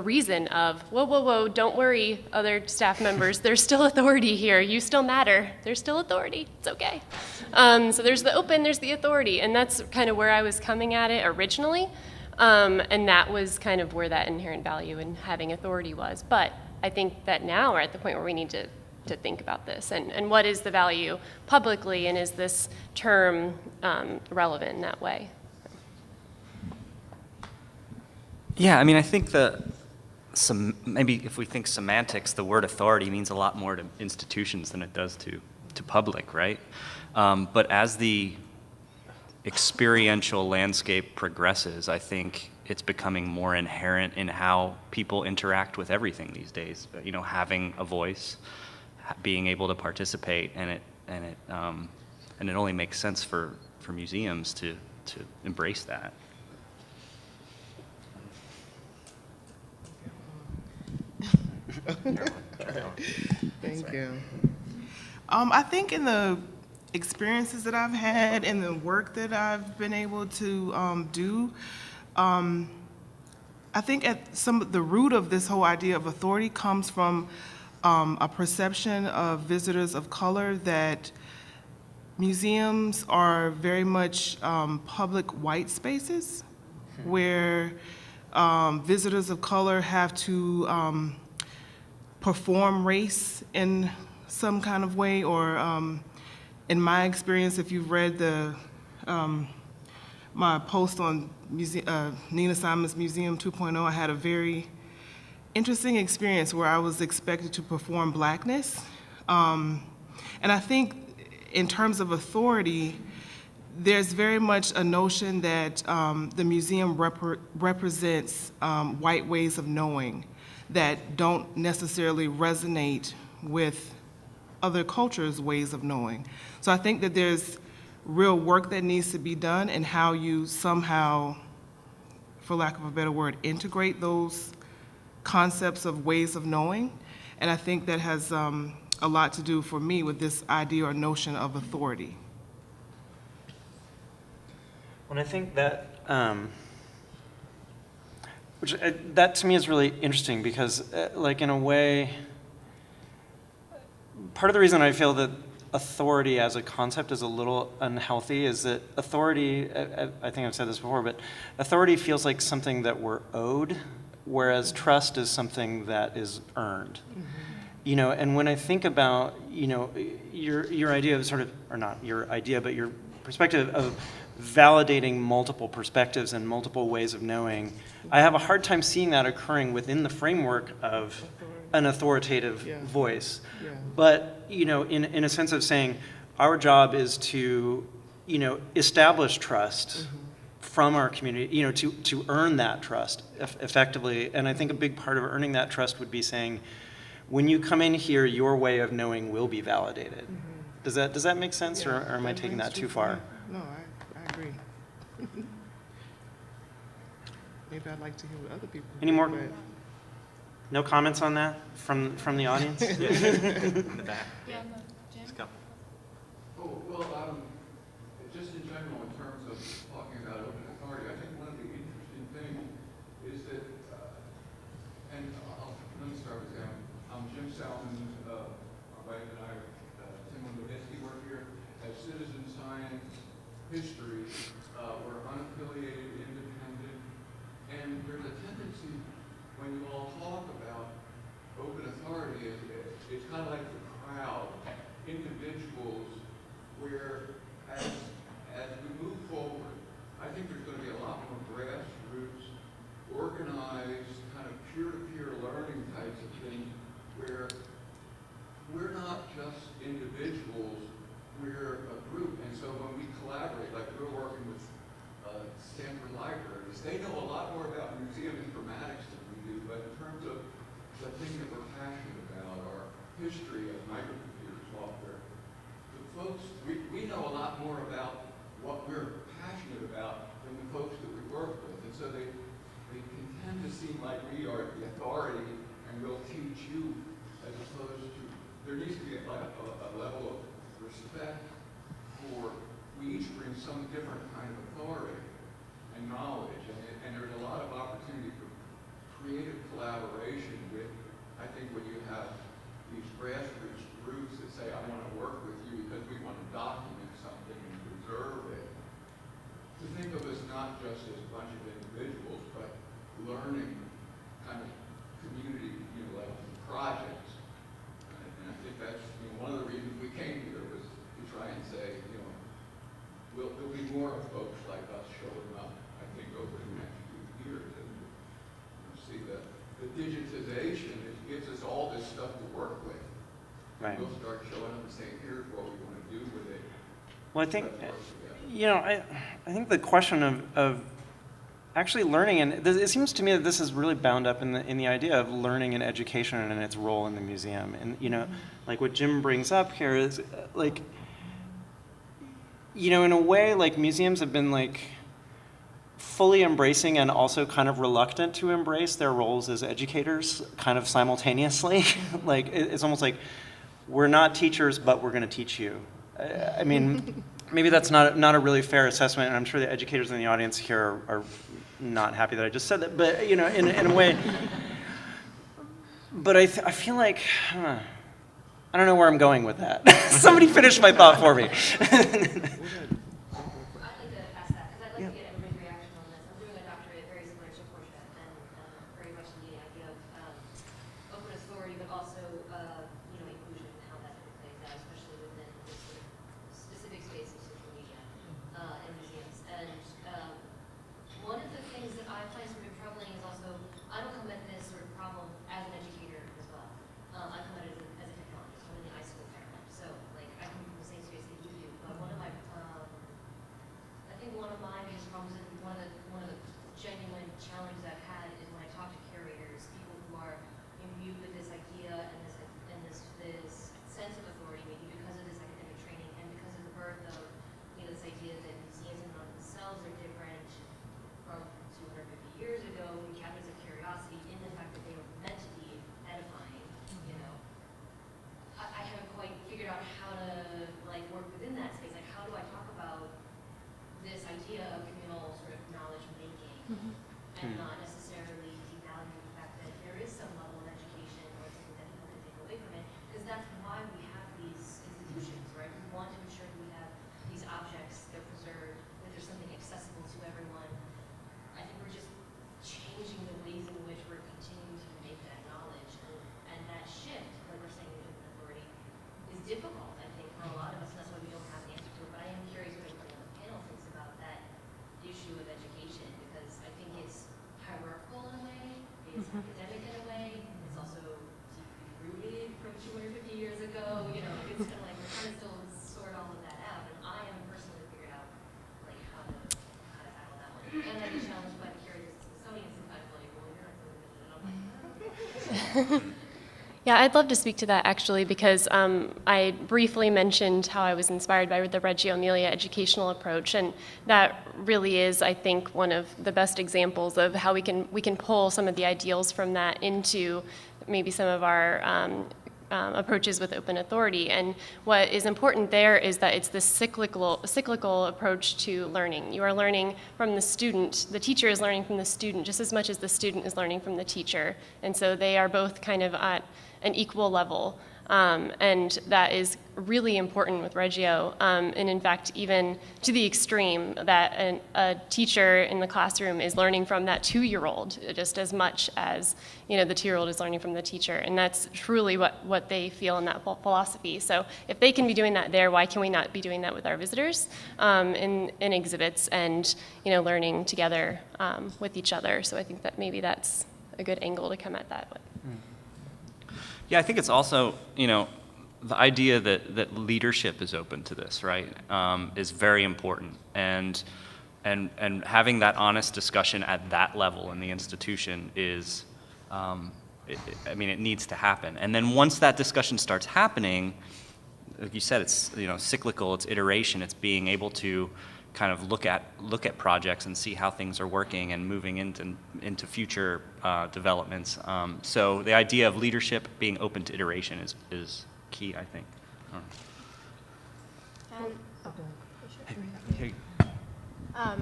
reason of, whoa, don't worry, other staff members, there's still authority here. You still matter. There's still authority. It's okay. So there's the open, there's the authority, and that's kind of where I was coming at it originally, and that was kind of where that inherent value in having authority was. But I think that now we're at the point where we need to think about this, and what is the value publicly, and is this term relevant in that way? Yeah, I mean, I think maybe if we think semantics, the word authority means a lot more to institutions than it does to public, right? But as the experiential landscape progresses, I think it's becoming more inherent in how people interact with everything these days. You know, having a voice, being able to participate, and it only makes sense for museums to embrace that. Thank you. I think in the experiences that I've had and the work that I've been able to do, I think at the root of this whole idea of authority comes from a perception of visitors of color that museums are very much public white spaces where visitors of color have to perform race in some kind of way, or in my experience, if you've read my post on Nina Simon's Museum 2.0, I had a very interesting experience where I was expected to perform blackness. And I think in terms of authority, there's very much a notion that the museum represents white ways of knowing that don't necessarily resonate with other cultures' ways of knowing. So I think that there's real work that needs to be done in how you somehow, for lack of a better word, integrate those concepts of ways of knowing. And I think that has a lot to do for me with this idea or notion of authority. Well, I think that, that to me is really interesting because, like, in a way, part of the reason I feel that authority as a concept is a little unhealthy is that authority, I think I've said this before, but authority feels like something that we're owed, whereas trust is something that is earned. Mm-hmm. You know, and when I think about, you know, your idea of sort of, or not your idea, but your perspective of validating multiple perspectives and multiple ways of knowing, I have a hard time seeing that occurring within the framework of an authoritative voice. Yeah. But, you know, in a sense of saying our job is to, you know, establish trust from our community, you know, to earn that trust effectively. And I think a big part of earning that trust would be saying, when you come in here, your way of knowing will be validated. Does that make sense, or am I taking that too far? No, I agree. Maybe I'd like to hear what other people Any more? But... No comments on that from the audience? In the back. Yeah, Jim? Oh, well, just in general, in terms of talking about open authority, I think one of the interesting things is that, and let me start with Sam. Jim Salmon, my wife and I, Tim Levitsky, work here as citizen science history. We're unaffiliated, independent, and there's a tendency when you all talk about open authority, it's kind of like the crowd, individuals, where as we move forward, I think there's going to be a lot more grassroots, organized, kind of peer-to-peer learning types of things, where we're not just individuals, we're a group. And so when we collaborate, like we're working with Stanford libraries, they know a lot more about museum informatics than we do, but in terms of the thing that we're passionate about, our history of microcomputer software, the folks, we know a lot more about what we're passionate about than the folks that we work with. And so they can tend to seem like we are the authority and we'll teach you, as opposed to, there needs to be a level of respect for, we each bring some different kind of authority and knowledge, and there's a lot of opportunity for creative collaboration with, I think, when you have these grassroots groups that say, I want to work with you because we want to document something and preserve it, to think of us not just as a bunch of individuals, but learning kind of community, like projects. And I think that's one of the reasons we came here was to try and say, there'll be more of folks like us showing up, I think, over the next few years, and see the work with. Right. We'll start showing them and saying, here's what we want to do with it. Well, I think, I think the question of actually learning, and it seems to me that this is really bound up in the idea of learning and education and its role in the museum. And, like what Jim brings up here is, like, in a way, like, museums have been, like, fully embracing and also kind of reluctant to embrace their roles as educators kind of simultaneously. Like, it's almost like, we're not teachers, but we're going to teach you. I mean, maybe that's not a really fair assessment, and I'm sure the educators in the audience here are not happy that I just said that, but, in a way. But I feel like, I don't know where I'm going with that. Somebody finish my thought for me. Academic in a way, it's also rooted from 250 years ago, it's kind of like we're trying to still sort all of that out, and I haven't personally figured out like how to tackle that one. And I've been challenged by the curators at Smithsonian sometimes, like, well, you're not doing it, and I'm like, Yeah, I'd love to speak to that actually, because I briefly mentioned how I was inspired by the Reggio Emilia educational approach, and that really is, I think, one of the best examples of how we can pull some of the ideals from that into maybe some of our approaches with open authority. And what is important there is that it's this cyclical approach to learning. You are learning from the student. The teacher is learning from the student just as much as the student is learning from the teacher. And so they are both kind of at an equal level. And that is really important with Reggio. And in fact, even to the extreme that a teacher in the classroom is learning from that 2-year-old just as much as the 2-year-old is learning from the teacher. And that's truly what they feel in that philosophy. So if they can be doing that there, why can we not be doing that with our visitors in exhibits and learning together with each other? So I think that maybe that's a good angle to come at that with. Yeah, I think it's also, the idea that leadership is open to this, right, is very important. And having that honest discussion at that level in the institution is, it needs to happen. And then once that discussion starts happening, like you said, it's, cyclical, it's iteration, it's being able to kind of look at projects and see how things are working and moving into future developments. So the idea of leadership being open to iteration is key, I think.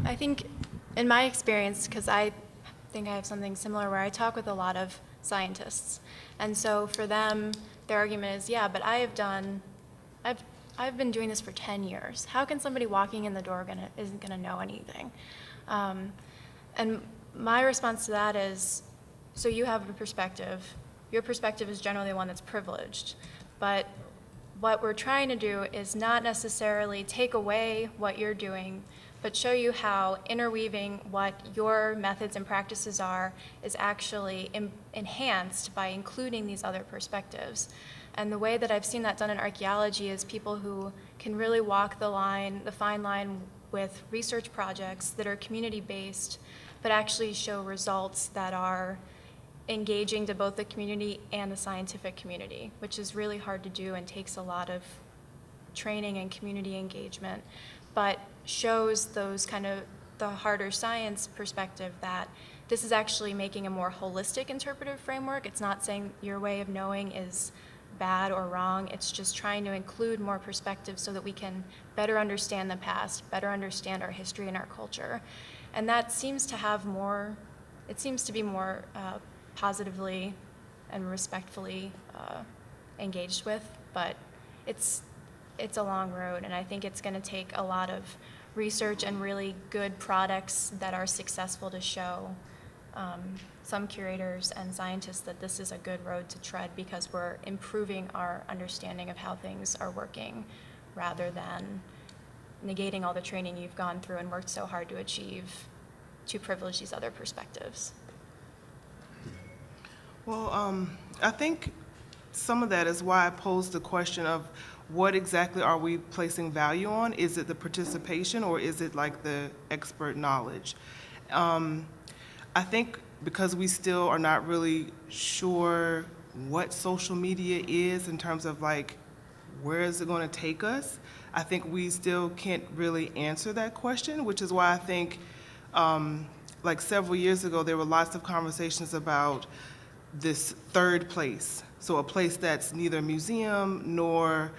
I think in my experience, because I think I have something similar where I talk with a lot of scientists, and so for them, their argument is, yeah, but I've been doing this for 10 years. How can somebody walking in the door isn't gonna know anything? And my response to that is, so you have a perspective. Your perspective is generally one that's privileged. But what we're trying to do is not necessarily take away what you're doing, but show you how interweaving what your methods and practices are is actually enhanced by including these other perspectives. And the way that I've seen that done in archaeology is people who can really walk the line, the fine line with research projects that are community-based, but actually show results that are engaging to both the community and the scientific community, which is really hard to do and takes a lot of training and community engagement, but shows those kind of the harder science perspective that this is actually making a more holistic interpretive framework. It's not saying your way of knowing is bad or wrong. It's just trying to include more perspectives so that we can better understand the past, better understand our history and our culture. And that seems to have more, it seems to be more positively and respectfully engaged with, but it's a long road, and I think it's going to take a lot of research and really good products that are successful to show some curators and scientists that this is a good road to tread, because we're improving our understanding of how things are working rather than negating all the training you've gone through and worked so hard to achieve to privilege these other perspectives. Well, I think some of that is why I posed the question of what exactly are we placing value on? Is it the participation, or is it like the expert knowledge? I think because we still are not really sure what social media is in terms of like, where is it going to take us? I think we still can't really answer that question, which is why I think like several years ago, there were lots of conversations about this third place. So a place that's neither museum nor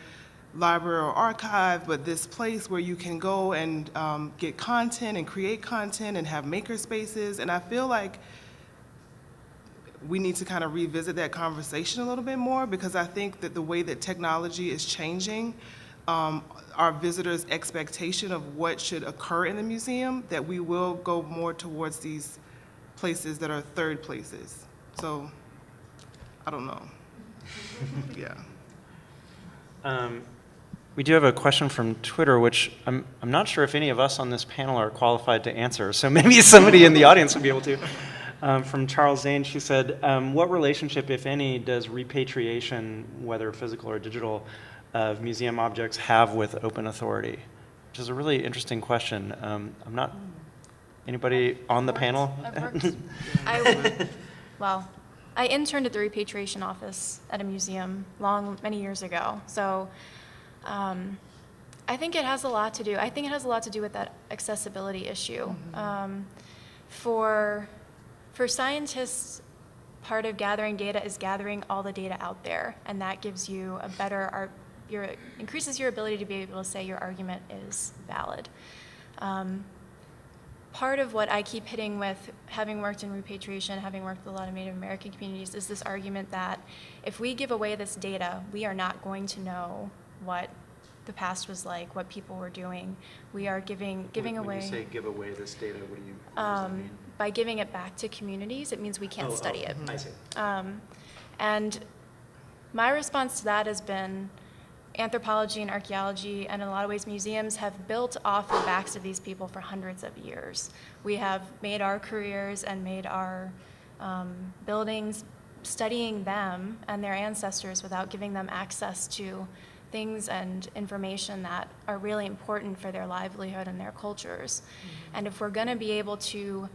library or archive, but this place where you can go and get content and create content and have maker spaces. And I feel like we need to kind of revisit that conversation a little bit more, because I think that the way that technology is changing our visitors' expectation of what should occur in the museum, that we will go more towards these places that are third places. So, I don't know. Yeah. We do have a question from Twitter, which I'm not sure if any of us on this panel are qualified to answer, so maybe somebody in the audience would be able to. From Charles Zane, she said, what relationship, if any, does repatriation, whether physical or digital, of museum objects have with open authority? Which is a really interesting question. I'm not, anybody on the panel? Well, I interned at the repatriation office at a museum many years ago. So I think it has a lot to do. I think it has a lot to do with that accessibility issue. For scientists, part of gathering data is gathering all the data out there, and that gives you a better, increases your ability to be able to say your argument is valid. Part of what I keep hitting with, having worked in repatriation, having worked with a lot of Native American communities, is this argument that if we give away this data, we are not going to know what the past was like, what people were doing. We are giving away. When you say give away this data, what does that mean? By giving it back to communities, it means we can't study it. I see. And my response to that has been anthropology and archaeology, and in a lot of ways museums, have built off the backs of these people for hundreds of years. We have made our careers and made our buildings studying them and their ancestors without giving them access to things and information that are really important for their livelihood and their cultures. And if we're going to be able to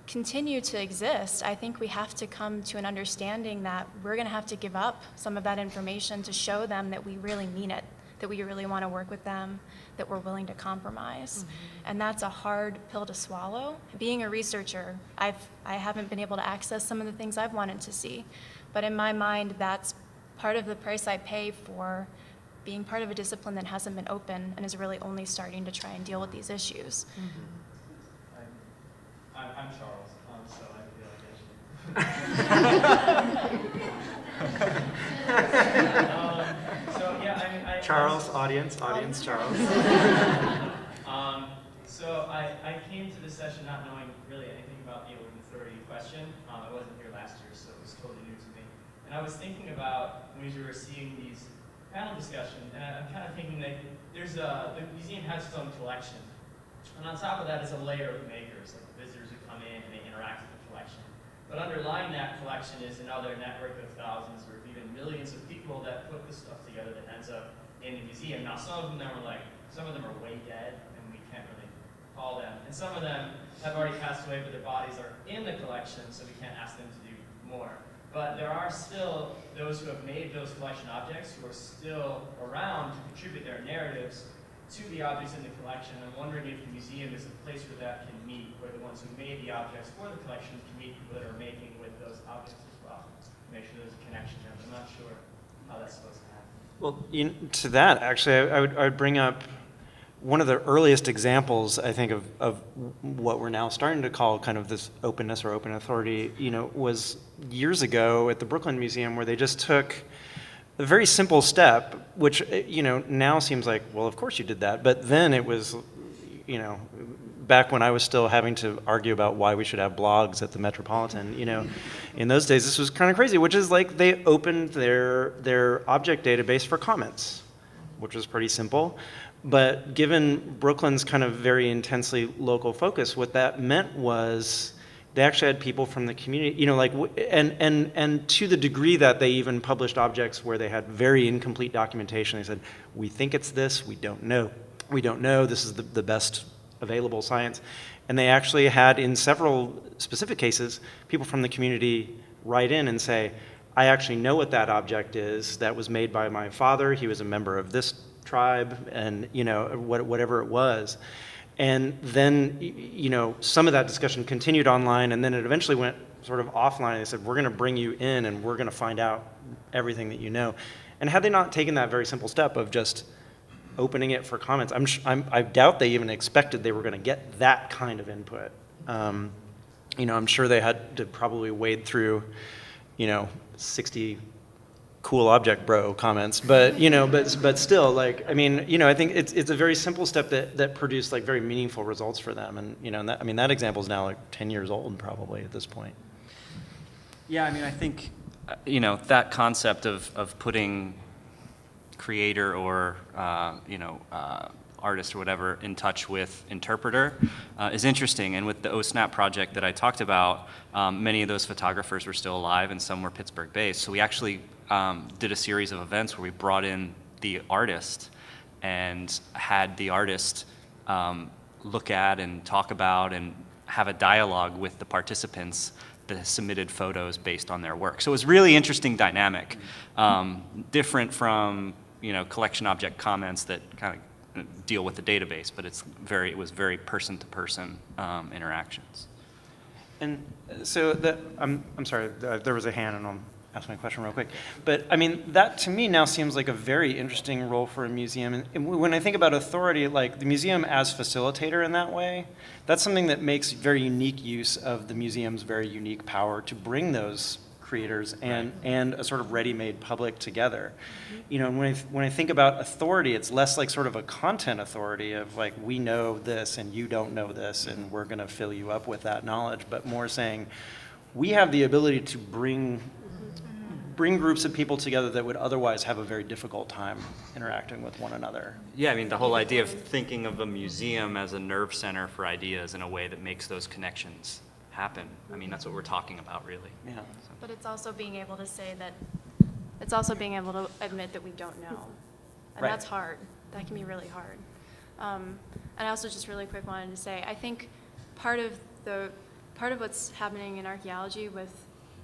continue to exist, I think we have to come to an understanding that we're going to have to give up some of that information to show them that we really mean it, that we really want to work with them, that we're willing to compromise. And that's a hard pill to swallow. Being a researcher, I haven't been able to access some of the things I've wanted to see. But in my mind, that's part of the price I pay for being part of a discipline that hasn't been open and is really only starting to try and deal with these issues. I'm Charles, so I feel like Charles, audience, Charles. So I came to this session not knowing really anything about the open authority question. I wasn't here last year, so it was totally new to me. And I was thinking about when we were seeing these panel discussions, and I'm kind of thinking that the museum has its own collection And on top of that is a layer of makers, like the visitors who come in and they interact with the collection. But underlying that collection is another network of thousands or even millions of people that put this stuff together that ends up in the museum. Now, some of them are way dead, and we can't really call them. And some of them have already passed away, but their bodies are in the collection, so we can't ask them to do more. But there are still those who have made those collection objects who are still around to contribute their narratives to the objects in the collection. I'm wondering if the museum is a place where that can meet, where the ones who made the objects for the collection can meet people that are making with those objects as well. Make sure there's a connection there. I'm not sure how that's supposed to happen. Well, to that, actually, I would bring up one of the earliest examples, I think, of what we're now starting to call kind of this openness or open authority, was years ago at the Brooklyn Museum, where they just took a very simple step, which, now seems like, well, of course you did that. But then it was, back when I was still having to argue about why we should have blogs at the Metropolitan, in those days, this was kind of crazy, which is like they opened their object database for comments, which was pretty simple. But given Brooklyn's kind of very intensely local focus, what that meant was they actually had people from the community, and to the degree that they even published objects where they had very incomplete documentation. They said, we think it's this, we don't know, this is the best available science. And they actually had, in several specific cases, people from the community write in and say, I actually know what that object is, that was made by my father, he was a member of this tribe, and whatever it was. And then, some of that discussion continued online, and then it eventually went sort of offline. They said, we're going to bring you in, and we're going to find out everything that you know. And had they not taken that very simple step of just opening it for comments, I doubt they even expected they were going to get that kind of input. I'm sure they had to probably wade through, 60 cool object bro comments, but still, I think it's a very simple step that produced very meaningful results for them, and that example is now 10 years old probably at this point. Yeah, I think that concept of putting creator or artist or whatever in touch with interpreter is interesting. And with the OSNAP project that I talked about, many of those photographers were still alive and some were Pittsburgh based. So we actually did a series of events where we brought in the artist and had the artist look at and talk about and have a dialogue with the participants that submitted photos based on their work. So it was really interesting dynamic, different from collection object comments that kind of deal with the database, but it was very person-to-person interactions. And so I'm sorry, there was a hand, and I'll ask my question real quick. But that to me now seems like a very interesting role for a museum. And when I think about authority, like the museum as facilitator in that way, that's something that makes very unique use of the museum's very unique power to bring those creators and a sort of ready-made public together. When I think about authority, it's less like sort of a content authority of we know this and you don't know this and we're going to fill you up with that knowledge, but more saying we have the ability to bring groups of people together that would otherwise have a very difficult time interacting with one another. Yeah, the whole idea of thinking of a museum as a nerve center for ideas in a way that makes those connections happen. That's what we're talking about, really. Yeah. But it's also being able to say that, it's also being able to admit that we don't know. And Right. that's hard. That can be really hard. And I also just really quick wanted to say, I think part of what's happening in archaeology with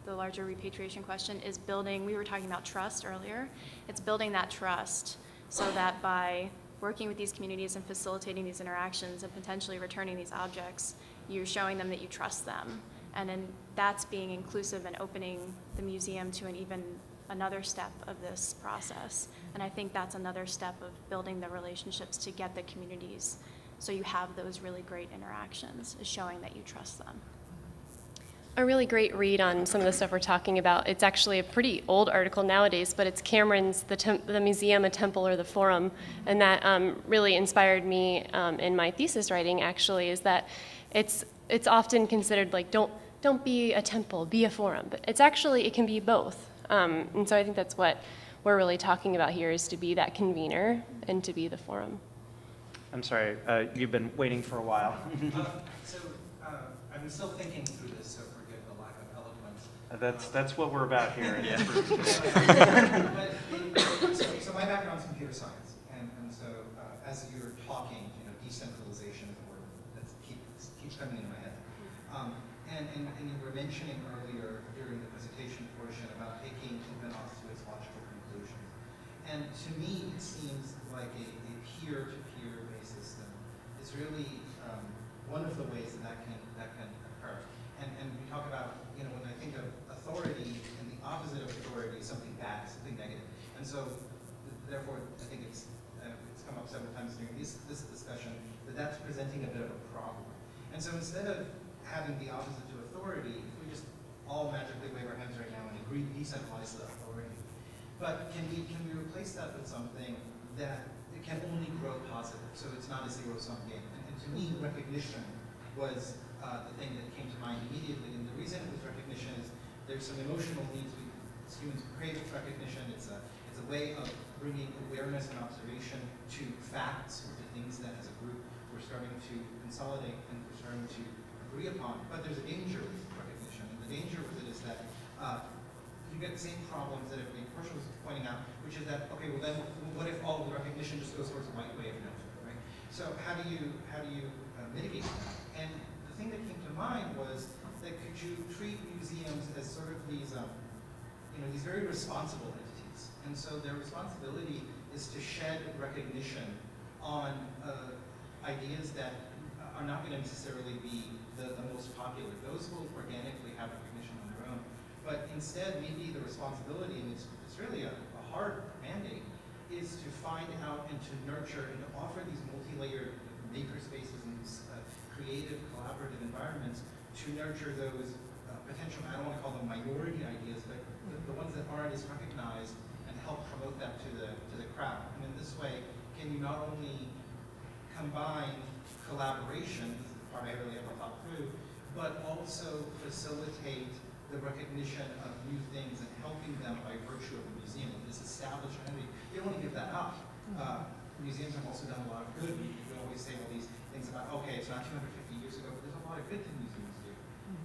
the larger repatriation question is building, we were talking about trust earlier, it's building that trust so that by working with these communities and facilitating these interactions and potentially returning these objects, you're showing them that you trust them. And then that's being inclusive and opening the museum to another step of this process. And I think that's another step of building the relationships to get the communities so you have those really great interactions, is showing that you trust them. A really great read on some of the stuff we're talking about. It's actually a pretty old article nowadays, but it's Cameron's The Museum, a Temple, or the Forum. And that really inspired me in my thesis writing, actually, is that it's often considered don't be a temple, be a forum. But it can be both. And so I think that's what we're really talking about here, is to be that convener and to be the forum. I'm sorry, you've been waiting for a while. I'm still thinking through this, so forgive the lack of eloquence. That's what we're about here. So my background's computer science, and so as you were talking, decentralization is a word that keeps coming into my head. And you were mentioning earlier during the presentation portion about taking OpenOps to its logical conclusions. And to me, it seems like a peer-to-peer based system is really one of the ways that can occur. And we talk about, when I think of authority, and the opposite of authority is something bad, something negative. And so, therefore, I think it's come up several times during this discussion that that's presenting a bit of a problem. And so instead of having the opposite to authority, if we just all magically wave our hands right now and agree to decentralize the authority, but can we replace that with something that it can only grow positive, so it's not a zero-sum game? And to me, recognition was the thing that came to mind immediately. And the reason it was recognition is there's some emotional needs. As humans crave recognition. It's a way of bringing awareness and observation to facts or to things that, as a group, we're starting to consolidate and we're starting to agree upon. But there's a danger with recognition, and the danger with it is that you get the same problems that Porchia was pointing out, which is that, okay, well then, what if all of the recognition just goes towards a white way of knowing, right? So how do you mitigate that? And the thing that came to mind was that could you treat museums as sort of these, these very responsible entities, and so their responsibility is to shed recognition on ideas that are not going to necessarily be the most popular. Those will organically have recognition on their own. But instead, maybe the responsibility, and it's really a hard mandate, is to find out and to nurture and to offer these multi-layered maker spaces and these creative, collaborative environments to nurture those potential, I don't want to call them minority ideas, but the ones that aren't as recognized, and help promote that to the crowd. And in this way, can you not only combine collaboration, this is the part I really haven't thought through, but also facilitate the recognition of new things and helping them by virtue of the museum, this established entity. You don't want to give that up. Museums have also done a lot of good. We always say all these things about, okay, it's not 250 years ago, but there's a lot of good things museums do.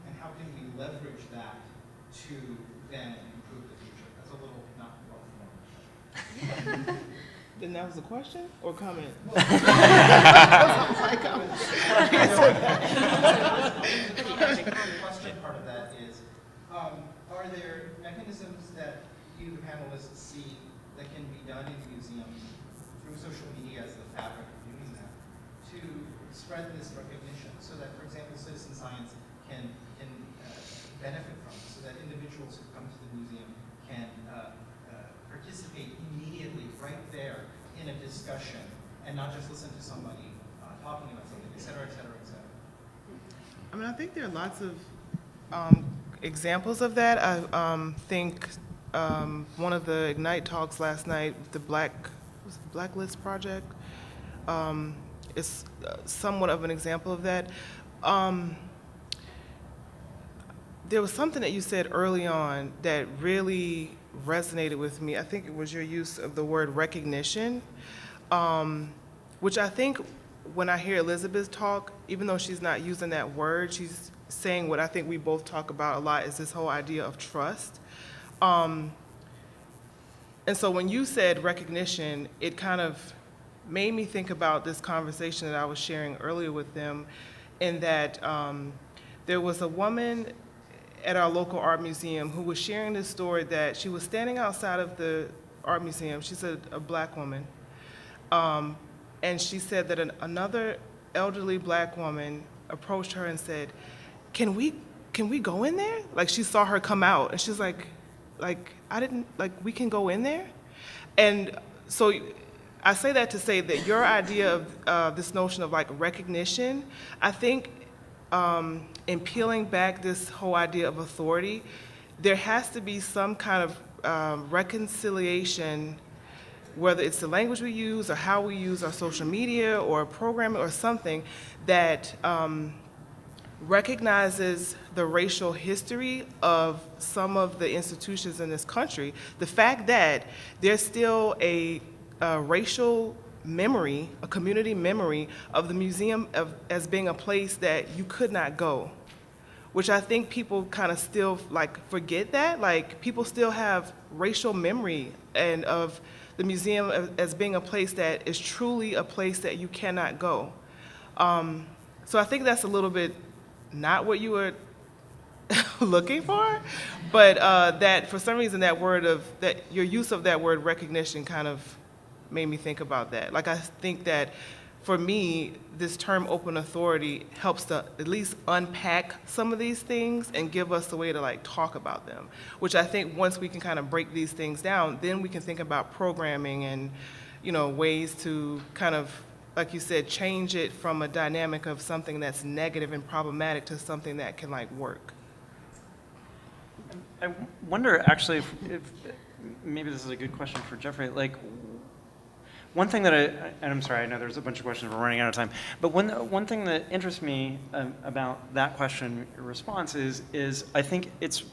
And how can we leverage that to then improve the future? That's a little not well formed. Then that was a question or comment? My comment. The question part of that is, are there mechanisms that you, the panelists, see that can be done in museums through social media as the fabric of doing that to spread this recognition so that, for example, citizen science can benefit from it, so that individuals who come to the museum can participate immediately right there in a discussion and not just listen to somebody talking about something, et cetera, et cetera, et cetera. I mean, I think there are lots of examples of that. I think one of the Ignite talks last night, the Blacklist Project, is somewhat of an example of that. There was something that you said early on that really resonated with me. I think it was your use of the word recognition, which I think when I hear Elizabeth talk, even though she's not using that word, she's saying what I think we both talk about a lot, is this whole idea of trust. And so when you said recognition, it kind of made me think about this conversation that I was sharing earlier with them, in that there was a woman at our local art museum who was sharing this story that she was standing outside of the art museum. She's a black woman. And she said that another elderly black woman approached her and said, can we go in there? Like, she saw her come out and she's like, we can go in there? And so I say that to say that your idea of this notion of like recognition, I think in peeling back this whole idea of authority, there has to be some kind of reconciliation, whether it's the language we use or how we use our social media or programming or something that recognizes the racial history of some of the institutions in this country. The fact that there's still a racial memory, a community memory of the museum as being a place that you could not go, which I think people kind of still like forget that. Like people still have racial memory and of the museum as being a place that is truly a place that you cannot go. So I think that's a little bit not what you were looking for, but that for some reason that your use of that word recognition kind of made me think about that. Like I think that for me, this term open authority helps to at least unpack some of these things and give us a way to like talk about them, which I think once we can kind of break these things down, then we can think about programming and, you know, ways to kind of, like you said, change it from a dynamic of something that's negative and problematic to something that can like work. I wonder actually if maybe this is a good question for Jeffrey, like one thing that and I'm sorry, I know there's a bunch of questions, we're running out of time, but one thing that interests me about that question response is I think it's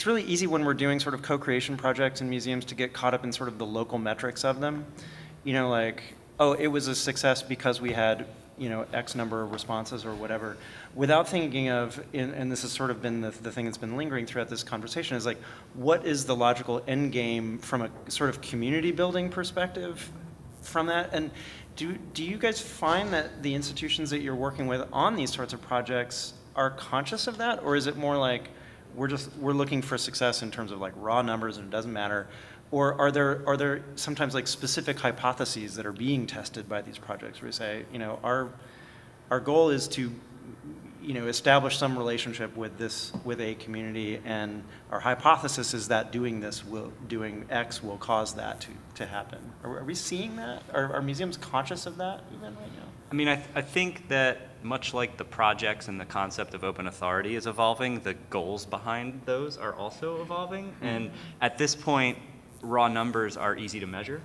really easy when we're doing sort of co-creation projects in museums to get caught up in sort of the local metrics of them. You know, like, oh, it was a success because we had, you know, X number of responses or whatever, without thinking of, and this has sort of been the thing that's been lingering throughout this conversation, is like, what is the logical end game from a sort of community building perspective from that? And do you guys find that the institutions that you're working with on these sorts of projects are conscious of that? Or is it more like, we're looking for success in terms of like raw numbers and it doesn't matter? Or are there sometimes like specific hypotheses that are being tested by these projects where you say, you know, our goal is to, you know, establish some relationship with a community, and our hypothesis is that doing X will cause that to happen. Are we seeing that? Are museums conscious of that even right now? I mean, I think that much like the projects and the concept of open authority is evolving, the goals behind those are also evolving. And at this point, raw numbers are easy to measure,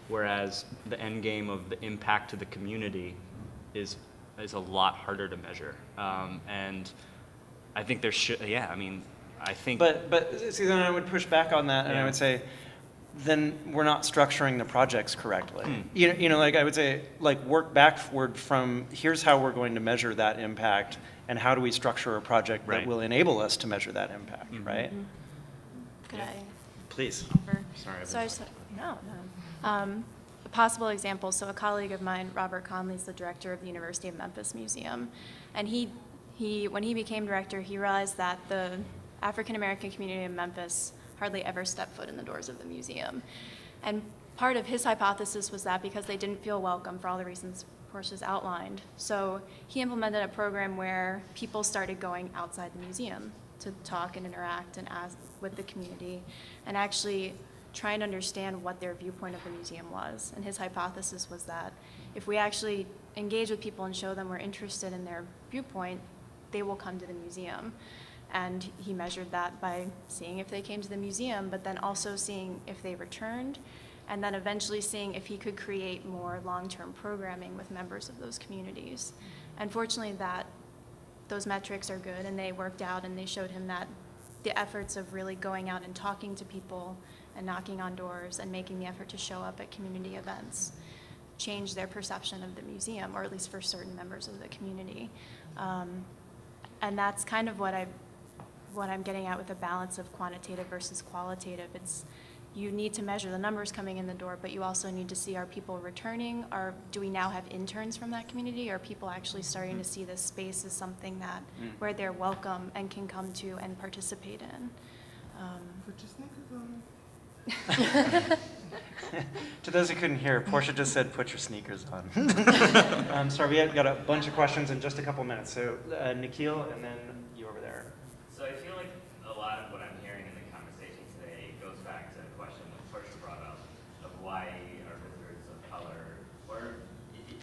whereas the end game of the impact to the community is a lot harder to measure. And I think there should, yeah, I mean, I think. But see, then I would push back on that, and I would say, then we're not structuring the projects correctly. You know, like I would say, like work backward from here's how we're going to measure that impact, and how do we structure a project that will enable us to measure that impact, right? Could I? Please. Sorry. So I just, no. A possible example, so a colleague of mine, Robert Conley, is the director of the University of Memphis Museum. And when he became director, he realized that the African-American community in Memphis hardly ever stepped foot in the doors of the museum. And part of his hypothesis was that because they didn't feel welcome for all the reasons Porchia's outlined. So he implemented a program where people started going outside the museum to talk and interact and ask with the community and actually try and understand what their viewpoint of the museum was. And his hypothesis was that if we actually engage with people and show them we're interested in their viewpoint, they will come to the museum. And he measured that by seeing if they came to the museum, but then also seeing if they returned, and then eventually seeing if he could create more long-term programming with members of those communities. And fortunately, those metrics are good, and they worked out, and they showed him that the efforts of really going out and talking to people and knocking on doors and making the effort to show up at community events changed their perception of the museum, or at least for certain members of the community. And that's kind of what I'm getting at with the balance of quantitative versus qualitative. You need to measure the numbers coming in the door, but you also need to see, are people returning? Do we now have interns from that community? Are people actually starting to see this space as something that where they're welcome and can come to and participate in? Put your sneakers on. To those who couldn't hear, Porchia just said, "Put your sneakers on." I'm sorry, we have got a bunch of questions in just a couple minutes. So Nikhil, and then you over there. So I feel like a lot of what I'm hearing in the conversation today goes back to the question that Porchia brought up of why are visitors of color, or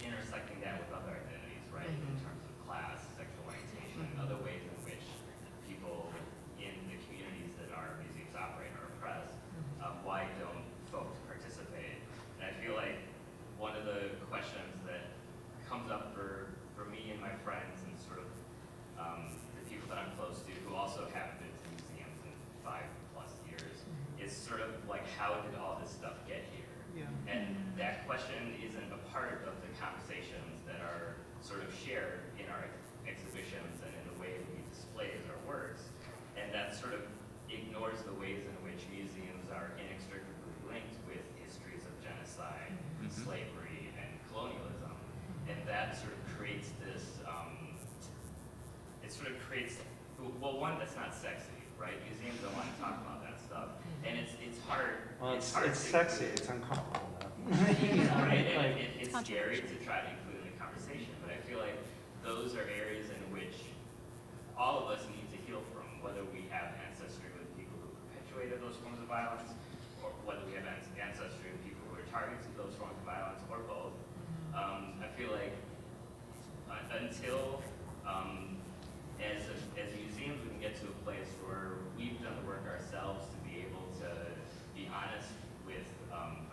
intersecting that with other identities, right? In terms of class, sexual orientation, and other ways in which people in the communities that our museums operate are oppressed. Why don't folks participate? And I feel like one of the questions that comes up for me and my friends and sort of the people that I'm close to who also haven't been to museums in 5+ years is sort of like, how did all this stuff get here? Yeah. And that question isn't a part of the conversations that are sort of shared in our exhibitions and in the way that we display our works. And that sort of ignores the ways in which museums are inextricably linked with histories of genocide, slavery, and colonialism. And that sort of creates this, well, one, that's not sexy, right? Museums don't want to talk about that stuff. And it's hard. Well, it's hard sexy, it's uncomfortable though. It's scary to try to include in the conversation, but I feel like those are areas in which all of us need to heal from, whether we have ancestry with people who perpetuated those forms of violence, or whether we have ancestry with people who are targets of those forms of violence, or both. I feel like until as museums we can get to a place where we've done the work ourselves to be able to be honest with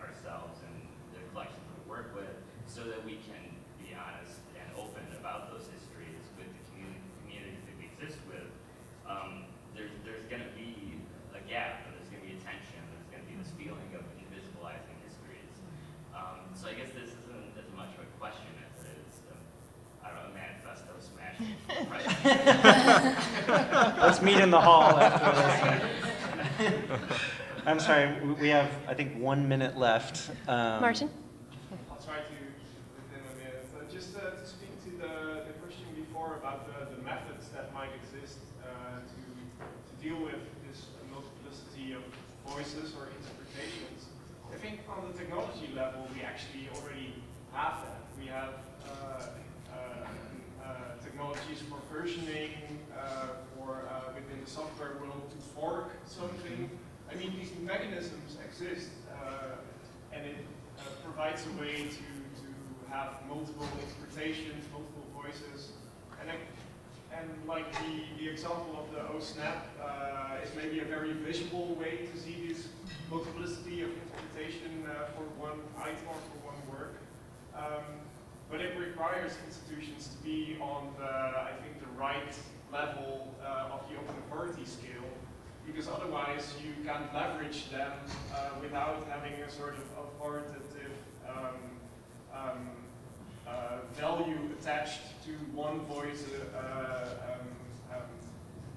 ourselves and the collections we work with, so that we can be honest and open about those histories with the communities that we exist with. There's going to be a gap, and there's going to be a tension, there's going to be this feeling of invisibilizing histories. So I guess this isn't as much of a question as it is, I don't know, a manifesto smashing. Let's meet in the hall after this. I'm sorry, we have, I think, 1 minute left. Martin? I'll try to within a minute. Just to speak to the question before about the methods that might exist to deal with this multiplicity of voices or interpretations. I think on the technology level, we actually already have that. We have technologies for versioning, for within the software world to fork something. I mean, these mechanisms exist, and it provides a way to have multiple interpretations, multiple voices, and like the example of the OSNAP is maybe a very visual way to see this multiplicity of interpretation for one item or for one work. But it requires institutions to be on I think, the right level of the open authority scale, because otherwise you can't leverage them without having a sort of authoritative value attached to one voice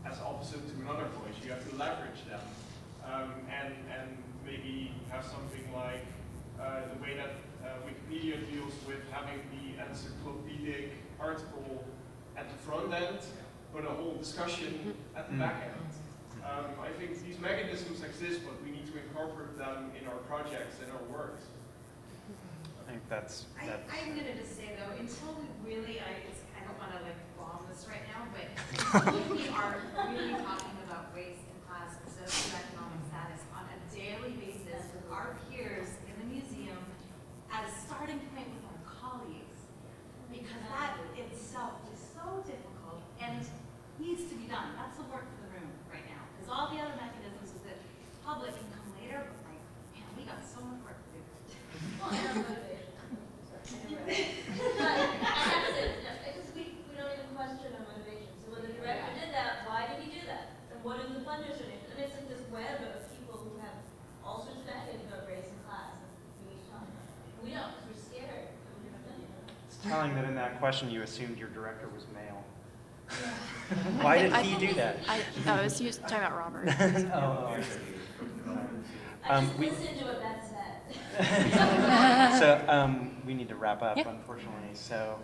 as opposite to another voice. You have to leverage them and maybe have something like the way that Wikipedia deals with having the encyclopedic article at the front end, but a whole discussion at the back end. I think these mechanisms exist, but we need to incorporate them in our projects and our works. I think that's I'm going to just say, though, until we really, I don't want to bomb this right now, but until we are really talking about race and class and socioeconomic status on a daily basis with our peers in the museum as a starting point with our colleagues, because that itself is so difficult and needs to be done. That's the work for the room right now. Because all the other mechanisms with the public can come later, but like, man, we got so much work to do. Well, and our motivation. We don't even question our motivation. So when the director did that, why did he do that? And what is the funders donation? And it's like this web of people who have all sorts of ideas about race and class, and we need to talk about it. We don't, because we're scared. It's telling that in that question you assumed your director was male. Why did he do that? I was talking about Robert. Oh, I just listened to what Beth said. So we need to wrap up, unfortunately. So,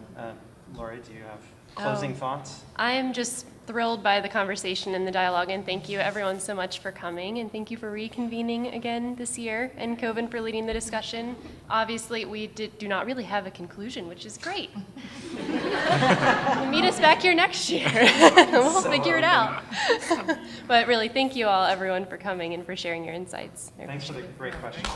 Lori, do you have closing thoughts? I'm just thrilled by the conversation and the dialogue, and thank you everyone so much for coming, and thank you for reconvening again this year, and Koven for leading the discussion. Obviously, we do not really have a conclusion, which is great. Meet us back here next year. We'll figure it out. But really, thank you all, everyone, for coming and for sharing your insights. Thanks for the great questions.